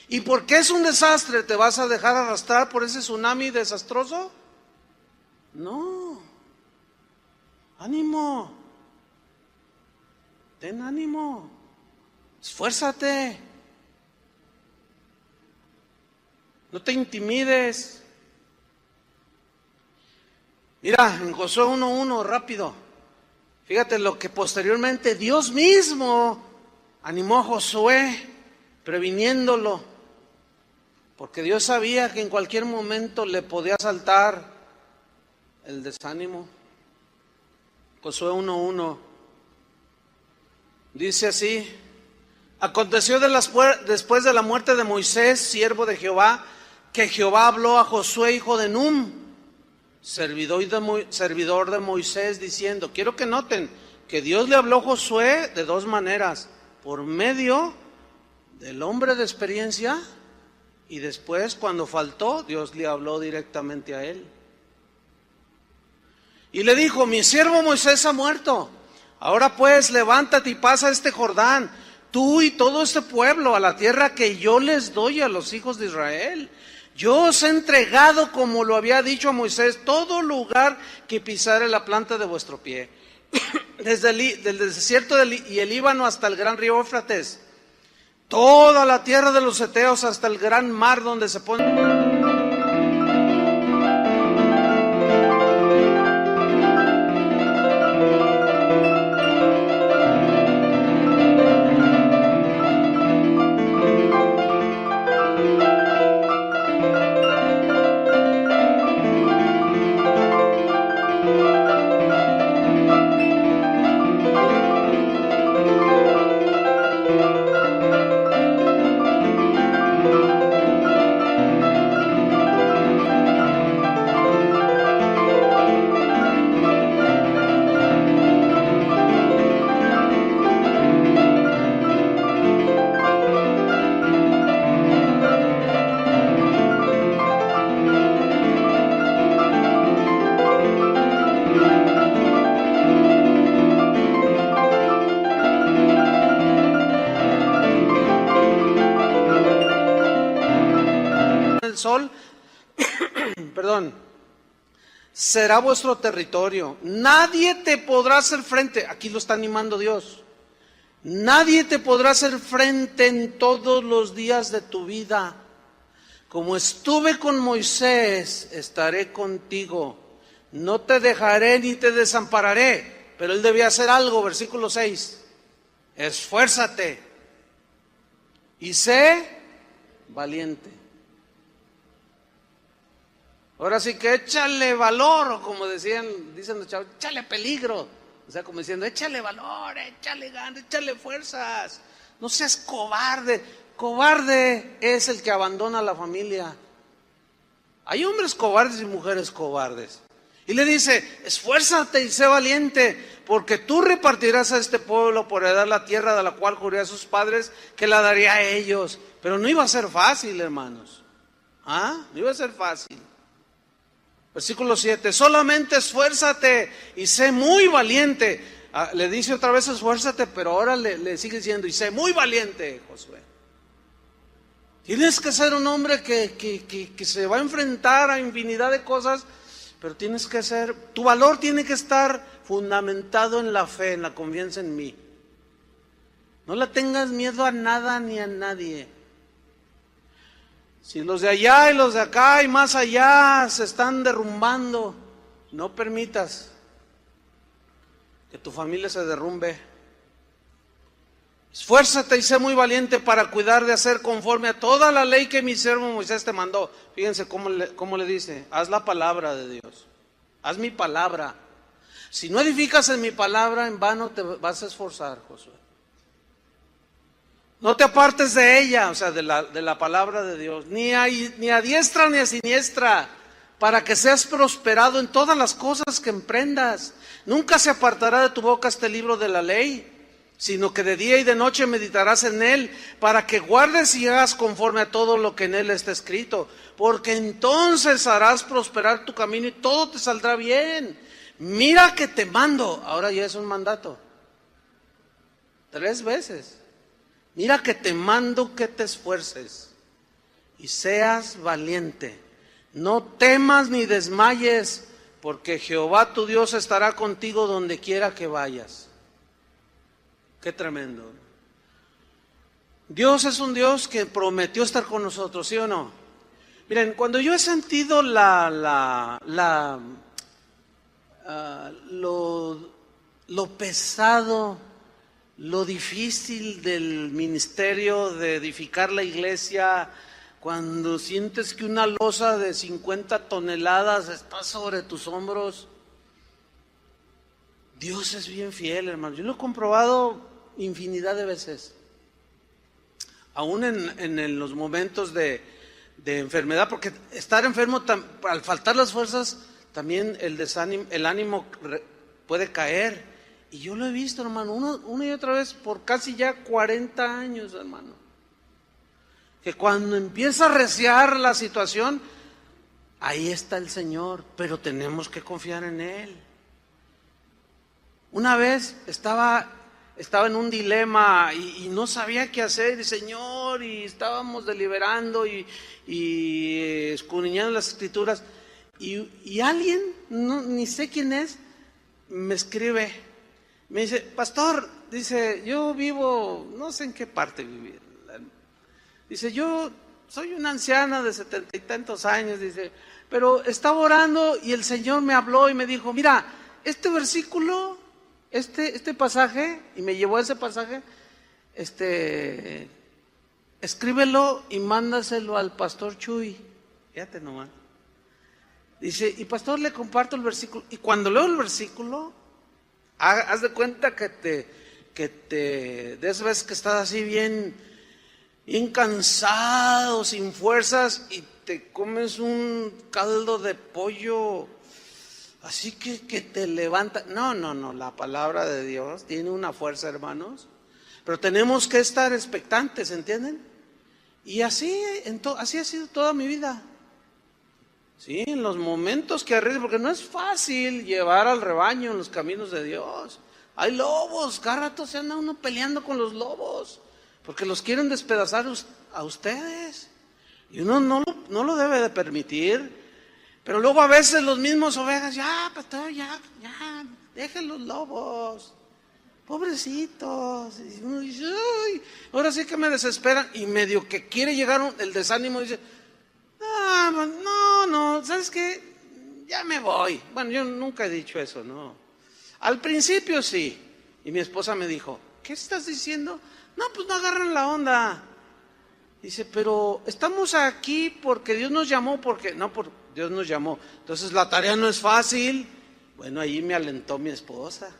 ¿Y por qué es un desastre? ¿Te vas a dejar arrastrar por ese tsunami desastroso? No. Ánimo. Ten ánimo. Esfuérzate. No te intimides. Mira, en Josué 1:1, rápido. Fíjate lo que posteriormente Dios mismo animó a Josué, previniéndolo. Porque Dios sabía que en cualquier momento le podía saltar el desánimo. Josué 1:1 dice así: aconteció después de la muerte de Moisés, siervo de Jehová, que Jehová habló a Josué, hijo de Num, servidor de Moisés, diciendo, quiero que noten que Dios le habló a Josué de dos maneras: por medio del hombre de experiencia, y después, cuando faltó, Dios le habló directamente a él. Y le dijo, mi siervo Moisés ha muerto. Ahora pues, levántate y pasa este Jordán, tú y todo este pueblo, a la tierra que yo les doy a los hijos de Israel. Yo os he entregado, como lo había dicho a Moisés, todo lugar que pisare la planta de vuestro pie, desde el desierto y el Líbano hasta el gran río Éufrates, toda la tierra de los heteos hasta el gran mar donde se pone. El sol, será vuestro territorio. Nadie te podrá hacer frente. Aquí lo está animando Dios. Nadie te podrá hacer frente en todos los días de tu vida. como estuve con Moisés, estaré contigo. No te dejaré ni te desampararé. Pero él debía hacer algo, versículo 6. Esfuérzate y sé valiente. Ahora sí que échale valor, o como dicen los chavos, échale peligro. O sea, como diciendo, échale valor, échale ganas, échale fuerzas. No seas cobarde. Cobarde es el que abandona a la familia. Hay hombres cobardes y mujeres cobardes. Y le dice, esfuérzate y sé valiente, porque tú repartirás a este pueblo por heredar la tierra de la cual juré a sus padres que la daría a ellos. Pero no iba a ser fácil, hermanos. No iba a ser fácil. Versículo 7, solamente esfuérzate y sé muy valiente. Le dice otra vez esfuérzate, pero ahora le sigue diciendo, y sé muy valiente, Josué. Tienes que ser un hombre que se va a enfrentar a infinidad de cosas, pero tienes que ser, tu valor tiene que estar fundamentado en la fe, en la confianza en mí. No le tengas miedo a nada ni a nadie. Si los de allá y los de acá y más allá se están derrumbando, no permitas que tu familia se derrumbe. Esfuérzate y sé muy valiente para cuidar de hacer conforme a toda la ley que mi siervo Moisés te mandó. Fíjense cómo le dice, haz la palabra de Dios, haz mi palabra. Si no edificas en mi palabra, en vano te vas a esforzar, Josué. No te apartes de ella, o sea, de la palabra de Dios, ni a diestra ni a siniestra, para que seas prosperado en todas las cosas que emprendas. Nunca se apartará de tu boca este libro de la ley, sino que de día y de noche meditarás en él, para que guardes y hagas conforme a todo lo que en él está escrito, porque entonces harás prosperar tu camino y todo te saldrá bien. Mira que te mando, ahora ya es un mandato, 3 veces. Mira que te mando que te esfuerces y seas valiente. No temas ni desmayes, porque Jehová tu Dios estará contigo donde quiera que vayas. Qué tremendo. Dios es un Dios que prometió estar con nosotros, ¿sí o no? Miren, cuando yo he sentido lo pesado, lo difícil del ministerio de edificar la iglesia, cuando sientes que una losa de 50 toneladas está sobre tus hombros, Dios es bien fiel, hermano. Yo lo he comprobado infinidad de veces. Aún en los momentos de enfermedad, porque estar enfermo, al faltar las fuerzas, también el ánimo puede caer. Y yo lo he visto, hermano, una y otra vez por casi ya 40 años, hermano. Que cuando empieza a reciar la situación, ahí está el Señor, pero tenemos que confiar en Él. Una vez estaba en un dilema y no sabía qué hacer, y Señor, y estábamos deliberando y escudriñando las Escrituras, y alguien, ni sé quién es, me escribe. Me dice, pastor, dice, yo vivo, no sé en qué parte vivir. Dice, yo soy una anciana de 70 y tantos años, dice, pero estaba orando y el Señor me habló y me dijo, mira, este versículo, este pasaje, y me llevó a ese pasaje, escríbelo y mándaselo al pastor Chuy. Fíjate nomás. Dice, y pastor, le comparto el versículo, y cuando leo el versículo, haz de cuenta que de esas veces que estás así bien cansado, sin fuerzas, y te comes un caldo de pollo, así que te levanta. No, la palabra de Dios tiene una fuerza, hermanos, pero tenemos que estar expectantes, ¿entienden? Y así ha sido toda mi vida. Sí, en los momentos que arriesgo, porque no es fácil llevar al rebaño en los caminos de Dios. Hay lobos, cada rato se anda uno peleando con los lobos, porque los quieren despedazar a ustedes. Y uno no lo debe de permitir. Pero luego a veces los mismos ovejas, ya, pastor, ya, dejen los lobos, pobrecitos. Y uno dice, ay, ahora sí que me desesperan. Y medio que quiere llegar el desánimo, dice, no, ¿sabes qué? Ya me voy. Bueno, yo nunca he dicho eso, no. Al principio sí. Y mi esposa me dijo, ¿qué estás diciendo? No, pues no agarran la onda. Dice, pero estamos aquí porque Dios nos llamó, Dios nos llamó. Entonces la tarea no es fácil. Bueno, ahí me alentó mi esposa.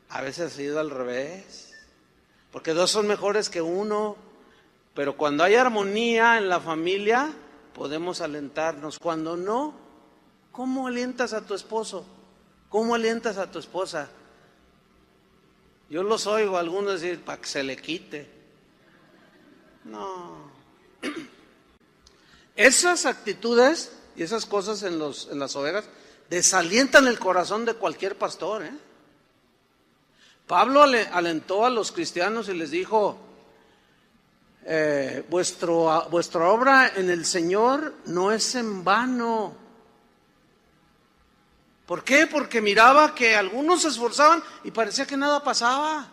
A veces ha sido al revés. Porque dos son mejores que uno. Pero cuando hay armonía en la familia, podemos alentarnos. Cuando no, ¿cómo alientas a tu esposo? ¿Cómo alientas a tu esposa? Yo los oigo a algunos decir, para que se le quite. No. Esas actitudes y esas cosas en las ovejas desalientan el corazón de cualquier pastor, ¿eh? Pablo alentó a los cristianos y les dijo, vuestra obra en el Señor no es en vano. ¿Por qué? Porque miraba que algunos se esforzaban y parecía que nada pasaba.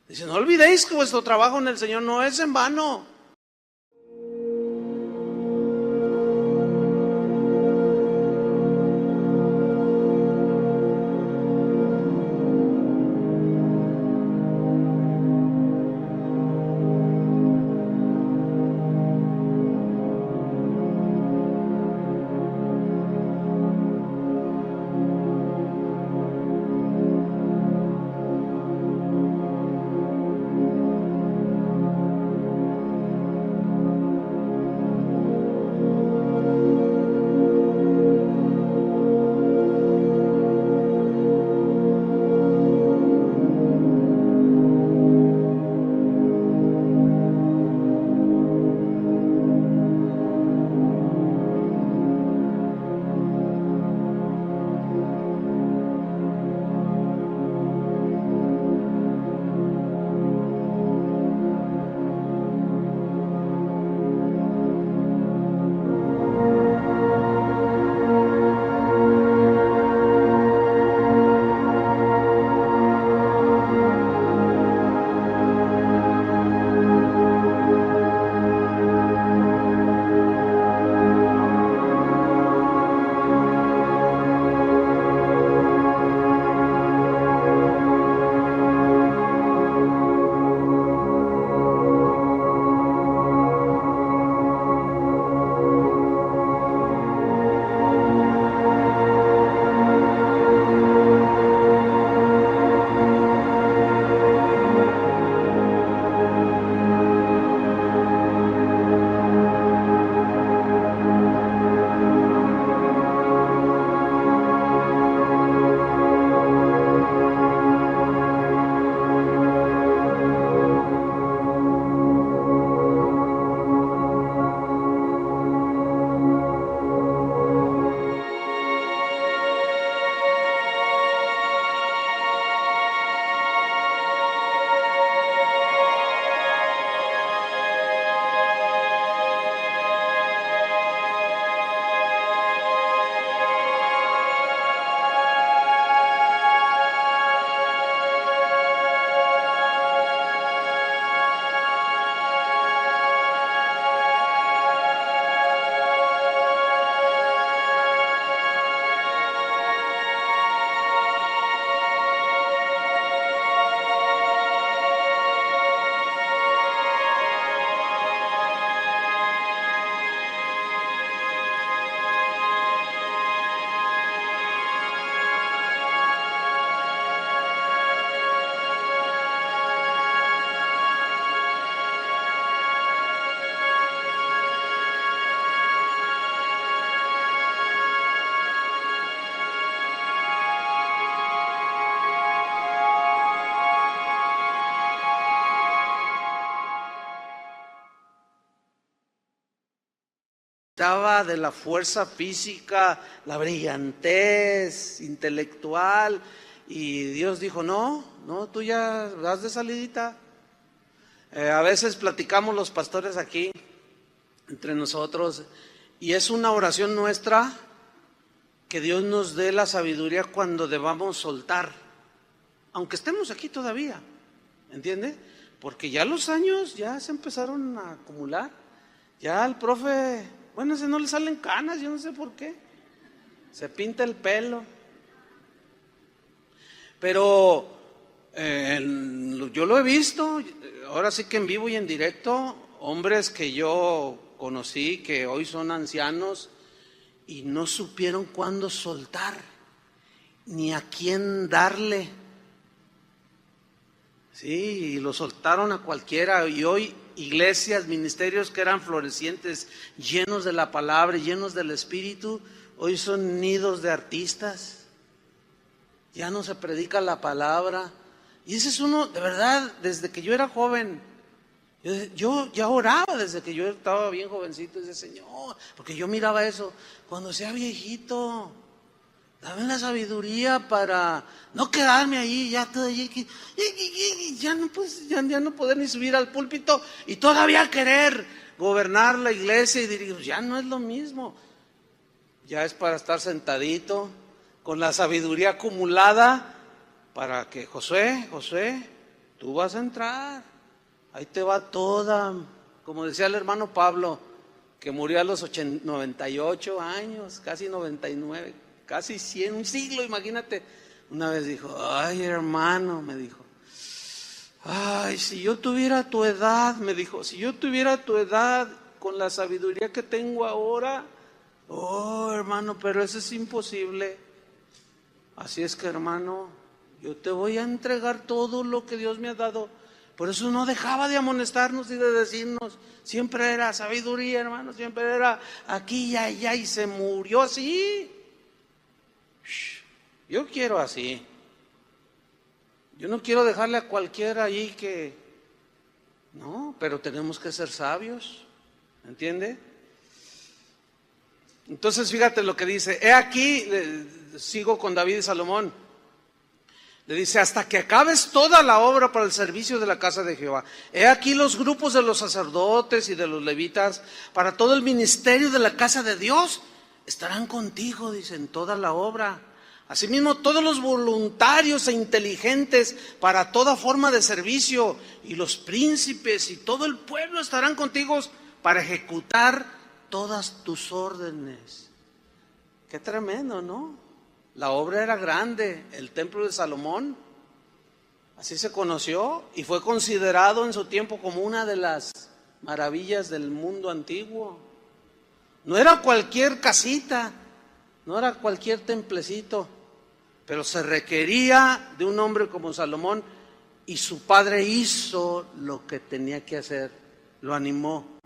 Dice, no olvidéis que vuestro trabajo en el Señor no es en vano. De la fuerza física, la brillantez intelectual, y Dios dijo, no, tú ya vas de salidita. A veces platicamos los pastores aquí, entre nosotros, y es una oración nuestra que Dios nos dé la sabiduría cuando debamos soltar, aunque estemos aquí todavía, ¿entiende? Porque ya los años ya se empezaron a acumular, ya el profe Bueno, ese no le salen canas, yo no sé por qué. Se pinta el pelo. Pero yo lo he visto, ahora sí que en vivo y en directo, hombres que yo conocí que hoy son ancianos y no supieron cuándo soltar, ni a quién darle. Sí, y lo soltaron a cualquiera, y hoy iglesias, ministerios que eran florecientes, llenos de la palabra, llenos del Espíritu, hoy son nidos de artistas. Ya no se predica la palabra. Y ese es uno, de verdad, desde que yo era joven, yo ya oraba desde que yo estaba bien jovencito, decía, Señor, porque yo miraba eso, cuando sea viejito, dame la sabiduría para no quedarme ahí, ya no poder ni subir al púlpito y todavía querer gobernar la iglesia y dirigir, ya no es lo mismo. Ya es para estar sentadito con la sabiduría acumulada para que Josué, tú vas a entrar, ahí te va toda, como decía el hermano Pablo, que murió a los 98 años, casi 99, casi 100, un siglo, imagínate. Una vez dijo, ay hermano, me dijo, ay, si yo tuviera tu edad, me dijo, si yo tuviera tu edad con la sabiduría que tengo ahora, oh hermano, pero eso es imposible. Así es que hermano, yo te voy a entregar todo lo que Dios me ha dado. Por eso no dejaba de amonestarnos y de decirnos, siempre era sabiduría, hermano, siempre era aquí y allá, y se murió así. Yo quiero así. Yo no quiero dejarle a cualquiera ahí que... No, pero tenemos que ser sabios, ¿entiende? Entonces fíjate lo que dice, he aquí, sigo con David y Salomón, le dice, hasta que acabes toda la obra para el servicio de la casa de Jehová. He aquí los grupos de los sacerdotes y de los levitas para todo el ministerio de la casa de Dios estarán contigo, dice, en toda la obra. Asimismo, todos los voluntarios e inteligentes para toda forma de servicio, y los príncipes y todo el pueblo estarán contigo para ejecutar todas tus órdenes. Qué tremendo, ¿no? La obra era grande, el templo de Salomón, así se conoció y fue considerado en su tiempo como una de las maravillas del mundo antiguo. No era cualquier casita, no era cualquier templecito, pero se requería de un hombre como Salomón, y su padre hizo lo que tenía que hacer, lo animó.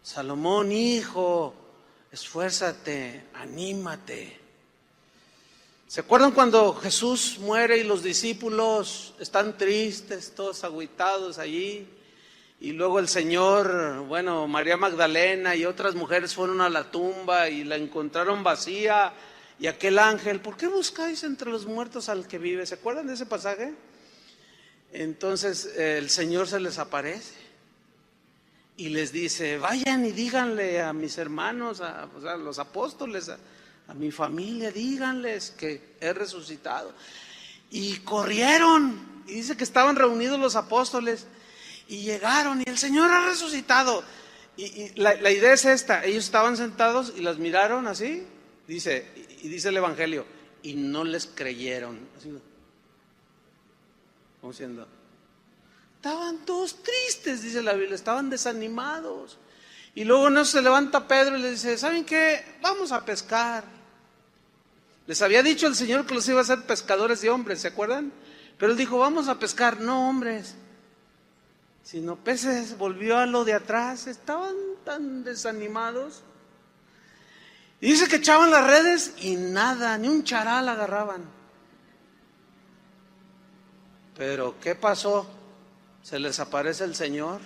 Salomón, hijo, esfuérzate, anímate. ¿Se acuerdan cuando Jesús muere y los discípulos están tristes, todos agüitados allí? Y luego el Señor, María Magdalena y otras mujeres fueron a la tumba y la encontraron vacía. Y aquel ángel, ¿por qué buscáis entre los muertos al que vive? ¿Se acuerdan de ese pasaje? Entonces el Señor se les aparece y les dice, vayan y díganle a mis hermanos, a los apóstoles, a mi familia, díganles que he resucitado. Y corrieron, y dice que estaban reunidos los apóstoles, y llegaron, y el Señor ha resucitado. Y la idea es esta, ellos estaban sentados y las miraron así, dice el Evangelio, y no les creyeron. Así, ¿cómo siendo? Estaban todos tristes, dice la Biblia, estaban desanimados. Y luego no se levanta Pedro y le dice, ¿saben qué? Vamos a pescar. Les había dicho el Señor que los iba a hacer pescadores de hombres, ¿se acuerdan? Pero él dijo, vamos a pescar, no hombres, sino peces. Volvió a lo de atrás, estaban tan desanimados. Y dice que echaban las redes y nada, ni un charal agarraban. Pero ¿qué pasó? Se les aparece el Señor.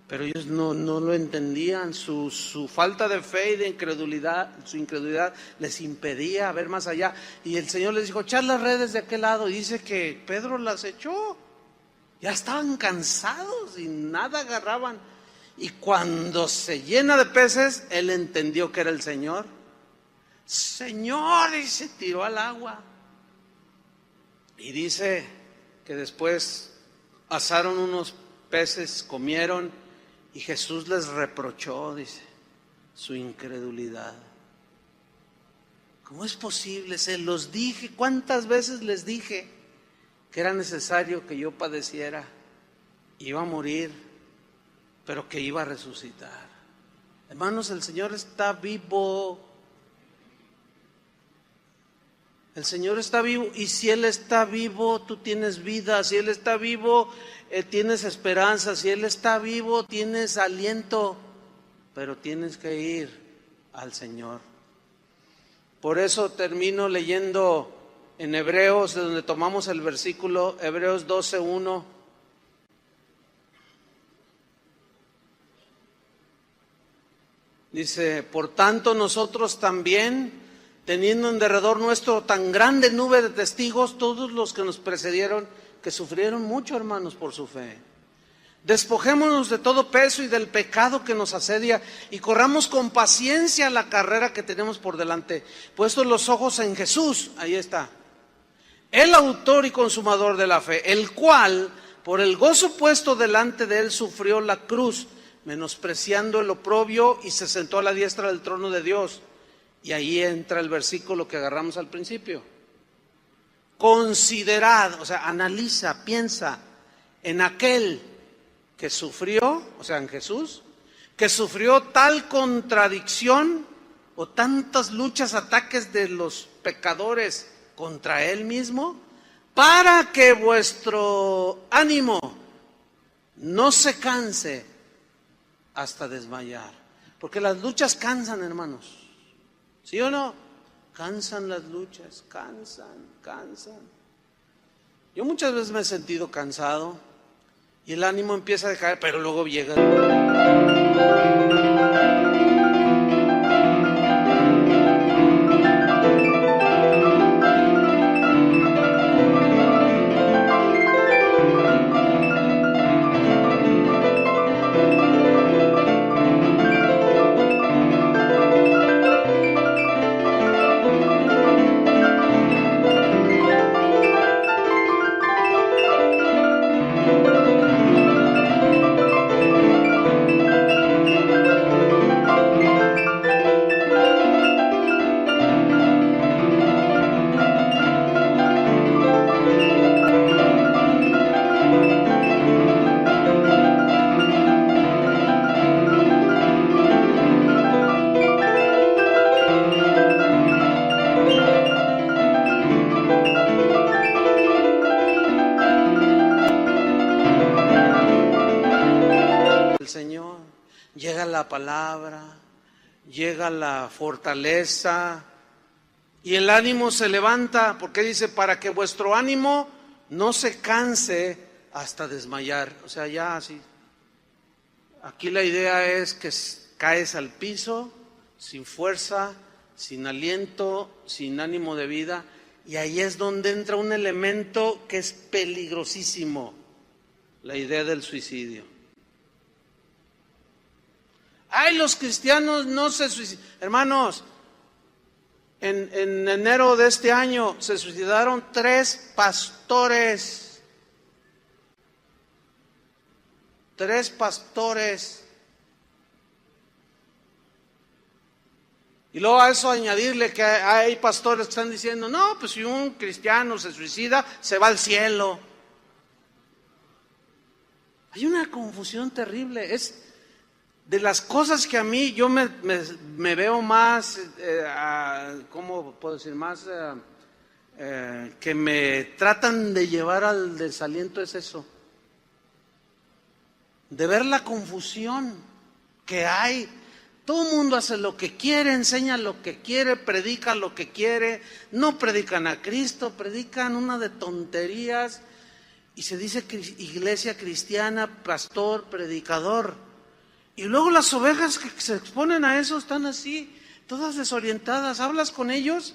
Pero ellos no lo entendían, su falta de fe y de incredulidad, su incredulidad les impedía ver más allá. Y el Señor les dijo, echad las redes de aquel lado. Y dice que Pedro las echó. Ya estaban cansados y nada agarraban. Y cuando se llena de peces, él entendió que era el Señor. Señor, y se tiró al agua. Y dice que después asaron unos peces, comieron, y Jesús les reprochó, dice, su incredulidad. ¿Cómo es posible? Se los dije, ¿cuántas veces les dije que era necesario que yo padeciera? Iba a morir, pero que iba a resucitar. Hermanos, el Señor está vivo. El Señor está vivo, y si Él está vivo, tú tienes vida. Si Él está vivo, tienes esperanza. Si Él está vivo, tienes aliento, pero tienes que ir al Señor. Por eso termino leyendo en Hebreos, de donde tomamos el versículo, Hebreos 12:1. Dice: por tanto nosotros también, teniendo en derredor nuestro tan grande nube de testigos, todos los que nos precedieron, que sufrieron mucho, hermanos, por su fe, despojémonos de todo peso y del pecado que nos asedia, y corramos con paciencia la carrera que tenemos por delante, puestos los ojos en Jesús. Ahí está, el autor y consumador de la fe, el cual, por el gozo puesto delante de él, sufrió la cruz, menospreciando el oprobio, y se sentó a la diestra del trono de Dios. Y ahí entra el versículo que agarramos al principio. Considerad, o sea, analiza, piensa en aquel que sufrió, o sea, en Jesús, que sufrió tal contradicción o tantas luchas, ataques de los pecadores contra él mismo, para que vuestro ánimo no se canse hasta desmayar. Porque las luchas cansan, hermanos. ¿Sí o no? Cansan las luchas, cansan. Yo muchas veces me he sentido cansado y el ánimo empieza a decaer, pero luego llega. Señor, llega la palabra, llega la fortaleza y el ánimo se levanta, porque dice: para que vuestro ánimo no se canse hasta desmayar. O sea, ya así. Aquí la idea es que caes al piso sin fuerza, sin aliento, sin ánimo de vida, y ahí es donde entra un elemento que es peligrosísimo: la idea del suicidio. Ay, los cristianos no se suicidan. Hermanos, en enero de este año se suicidaron 3 pastores. 3 pastores. Y luego a eso añadirle que hay pastores que están diciendo: no, pues si un cristiano se suicida, se va al cielo. Hay una confusión terrible. Es de las cosas que a mí yo me veo más, ¿cómo puedo decir? Más que me tratan de llevar al desaliento, es eso. De ver la confusión que hay. Todo el mundo hace lo que quiere, enseña lo que quiere, predica lo que quiere. No predican a Cristo, predican una de tonterías. Y se dice iglesia cristiana, pastor, predicador. Y luego las ovejas que se exponen a eso están así, todas desorientadas. Hablas con ellos: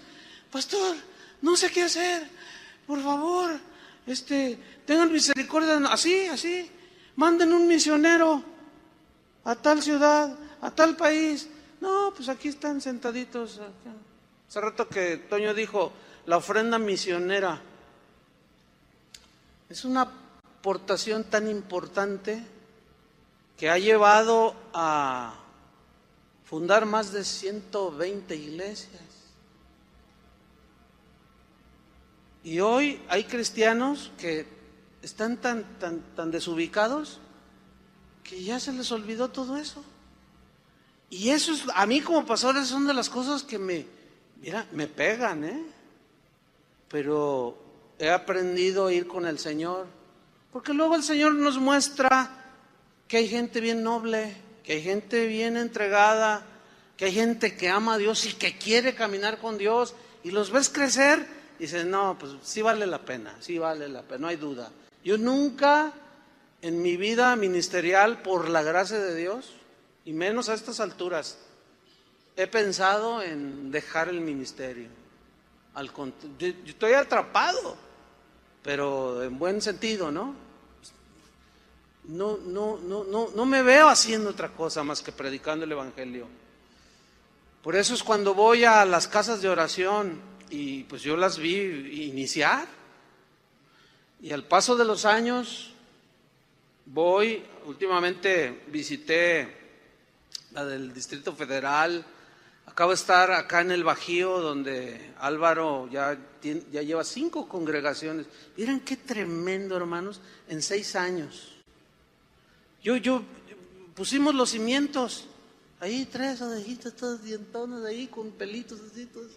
pastor, no sé qué hacer, por favor, tengan misericordia. Así, manden un misionero a tal ciudad, a tal país. No, pues aquí están sentaditos. Hace rato que Toño dijo, la ofrenda misionera. Es una aportación tan importante que ha llevado a fundar más de 120 iglesias. Y hoy hay cristianos que están tan desubicados que ya se les olvidó todo eso. Y eso es, a mí como pastor, esas son de las cosas que me pegan, Pero he aprendido a ir con el Señor, porque luego el Señor nos muestra que hay gente bien noble, que hay gente bien entregada, que hay gente que ama a Dios y que quiere caminar con Dios, y los ves crecer y dices, no, pues sí vale la pena, no hay duda. Yo nunca en mi vida ministerial, por la gracia de Dios, y menos a estas alturas, he pensado en dejar el ministerio. Yo estoy atrapado, pero en buen sentido, ¿no? No me veo haciendo otra cosa más que predicando el Evangelio. Por eso es cuando voy a las casas de oración y pues yo las vi iniciar. Y al paso de los años últimamente visité la del Distrito Federal. Acabo de estar acá en el Bajío, donde Álvaro ya lleva 5 congregaciones. Miren qué tremendo, hermanos, en 6 años. Yo pusimos los cimientos, ahí 3 ovejitas, todas dientonas, ahí con pelitos así, todos.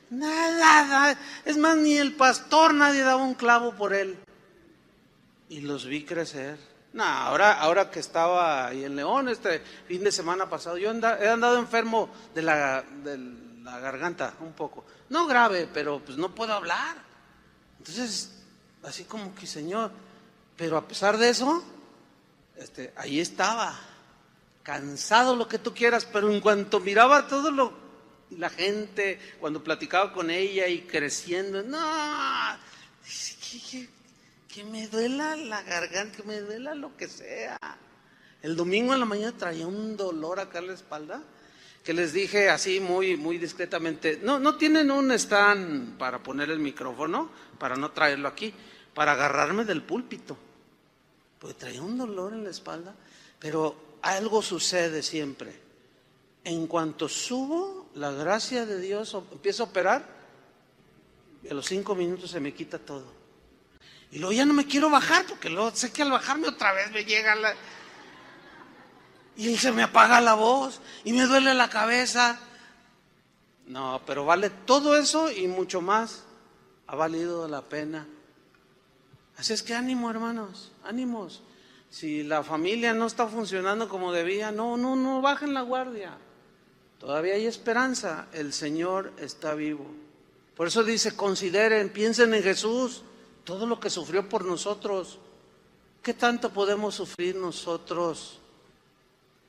Nada, es más, ni el pastor, nadie daba un clavo por él. Y los vi crecer. Ahora que estaba ahí en León, este fin de semana pasado, yo he andado enfermo de la garganta un poco. No grave, pero pues no puedo hablar. Entonces, así como que, Señor, pero a pesar de eso, ahí estaba, cansado, lo que tú quieras, pero en cuanto miraba la gente, cuando platicaba con ella y creciendo, no, que me duela la garganta, que me duela lo que sea. El domingo en la mañana traía un dolor acá en la espalda, que les dije así muy, muy discretamente, no tienen un stand para poner el micrófono, para no traerlo aquí, para agarrarme del púlpito, porque traía un dolor en la espalda. Pero algo sucede siempre. En cuanto subo, la gracia de Dios empieza a operar, y a los 5 minutos se me quita todo. Y luego ya no me quiero bajar, porque luego sé que al bajarme otra vez me llega y se me apaga la voz, y me duele la cabeza. No, pero vale todo eso y mucho más. Ha valido la pena. Así es que ánimo, hermanos, ánimos. Si la familia no está funcionando como debía, no bajen la guardia. Todavía hay esperanza, el Señor está vivo. Por eso dice, consideren, piensen en Jesús, todo lo que sufrió por nosotros. ¿Qué tanto podemos sufrir nosotros?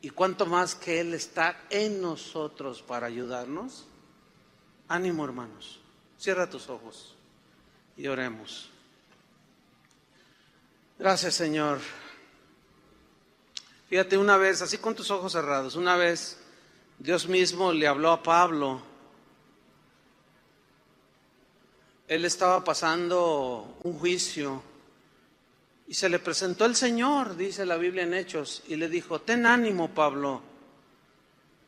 ¿Y cuánto más que Él está en nosotros para ayudarnos? Ánimo, hermanos, cierra tus ojos y oremos. Gracias, Señor. Fíjate, una vez, así con tus ojos cerrados, una vez Dios mismo le habló a Pablo. Él estaba pasando un juicio y se le presentó el Señor, dice la Biblia en Hechos, y le dijo, ten ánimo, Pablo,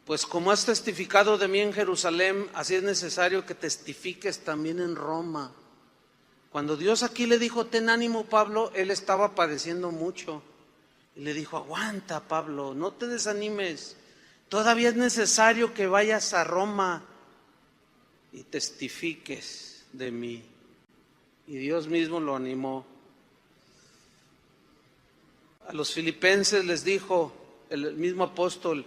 pues como has testificado de mí en Jerusalén, así es necesario que testifiques también en Roma. Cuando Dios aquí le dijo, ten ánimo, Pablo, él estaba padeciendo mucho. Y le dijo, aguanta, Pablo, no te desanimes. Todavía es necesario que vayas a Roma y testifiques de mí. Y Dios mismo lo animó. A los filipenses les dijo el mismo apóstol,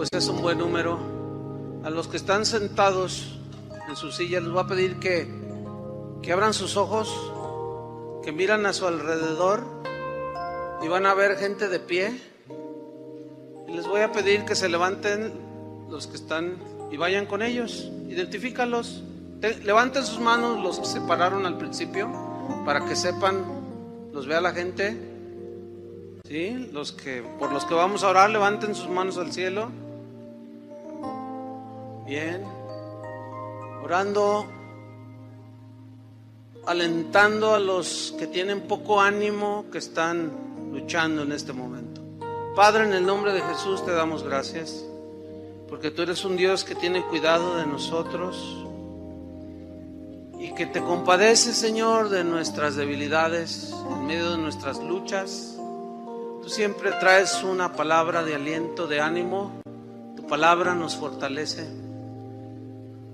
pues es un buen número. A los que están sentados en su silla les voy a pedir que abran sus ojos, que miran a su alrededor y van a ver gente de pie. Y les voy a pedir que se levanten los que están y vayan con ellos. Identifícalos. Levanten sus manos los que se pararon al principio para que sepan, los vea la gente. ¿Sí? Por los que vamos a orar, levanten sus manos al cielo. Bien. Orando, alentando a los que tienen poco ánimo, que están luchando en este momento. Padre, en el nombre de Jesús te damos gracias, porque tú eres un Dios que tiene cuidado de nosotros y que te compadeces, Señor, de nuestras debilidades, en medio de nuestras luchas. Tú siempre traes una palabra de aliento, de ánimo. Tu palabra nos fortalece.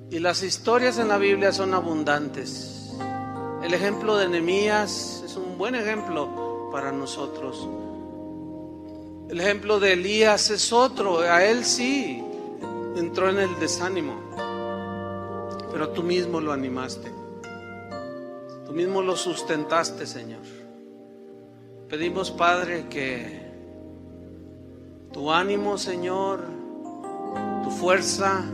Y las historias en la Biblia son abundantes. El ejemplo de Nehemías es un buen ejemplo para nosotros. El ejemplo de Elías es otro. A él sí entró en el desánimo, pero tú mismo lo animaste. Tú mismo lo sustentaste, Señor. Pedimos, Padre, que tu ánimo, Señor, tu fuerza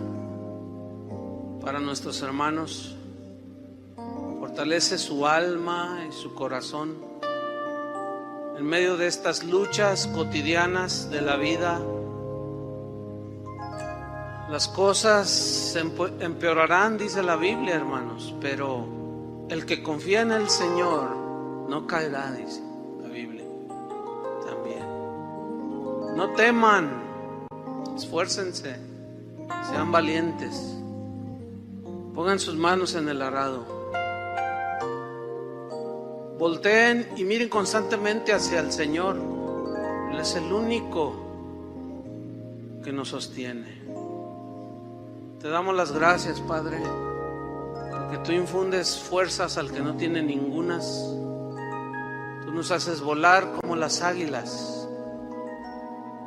para nuestros hermanos, fortalece su alma y su corazón en medio de estas luchas cotidianas de la vida. Las cosas se empeorarán, dice la Biblia, hermanos, pero el que confía en el Señor no caerá, dice la Biblia también. No teman, esfuércense, sean valientes, pongan sus manos en el arado, volteen y miren constantemente hacia el Señor. Él es el único que nos sostiene. Te damos las gracias, Padre, porque tú infundes fuerzas al que no tiene ningunas. Tú nos haces volar como las águilas.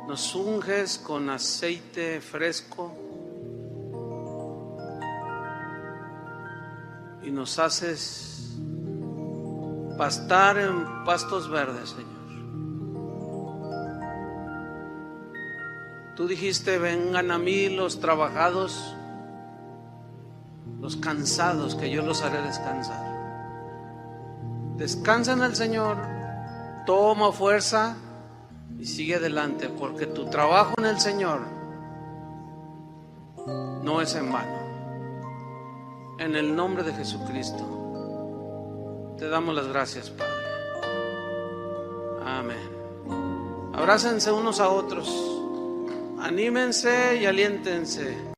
Nos unges con aceite fresco y nos haces pastar en pastos verdes, Señor. Tú dijiste: vengan a mí los trabajados, los cansados, que yo los haré descansar. Descansa en el Señor, toma fuerza y sigue adelante, porque tu trabajo en el Señor no es en vano. En el nombre de Jesucristo te damos las gracias, Padre. Amén. Abrácense unos a otros, anímense y aliéntense.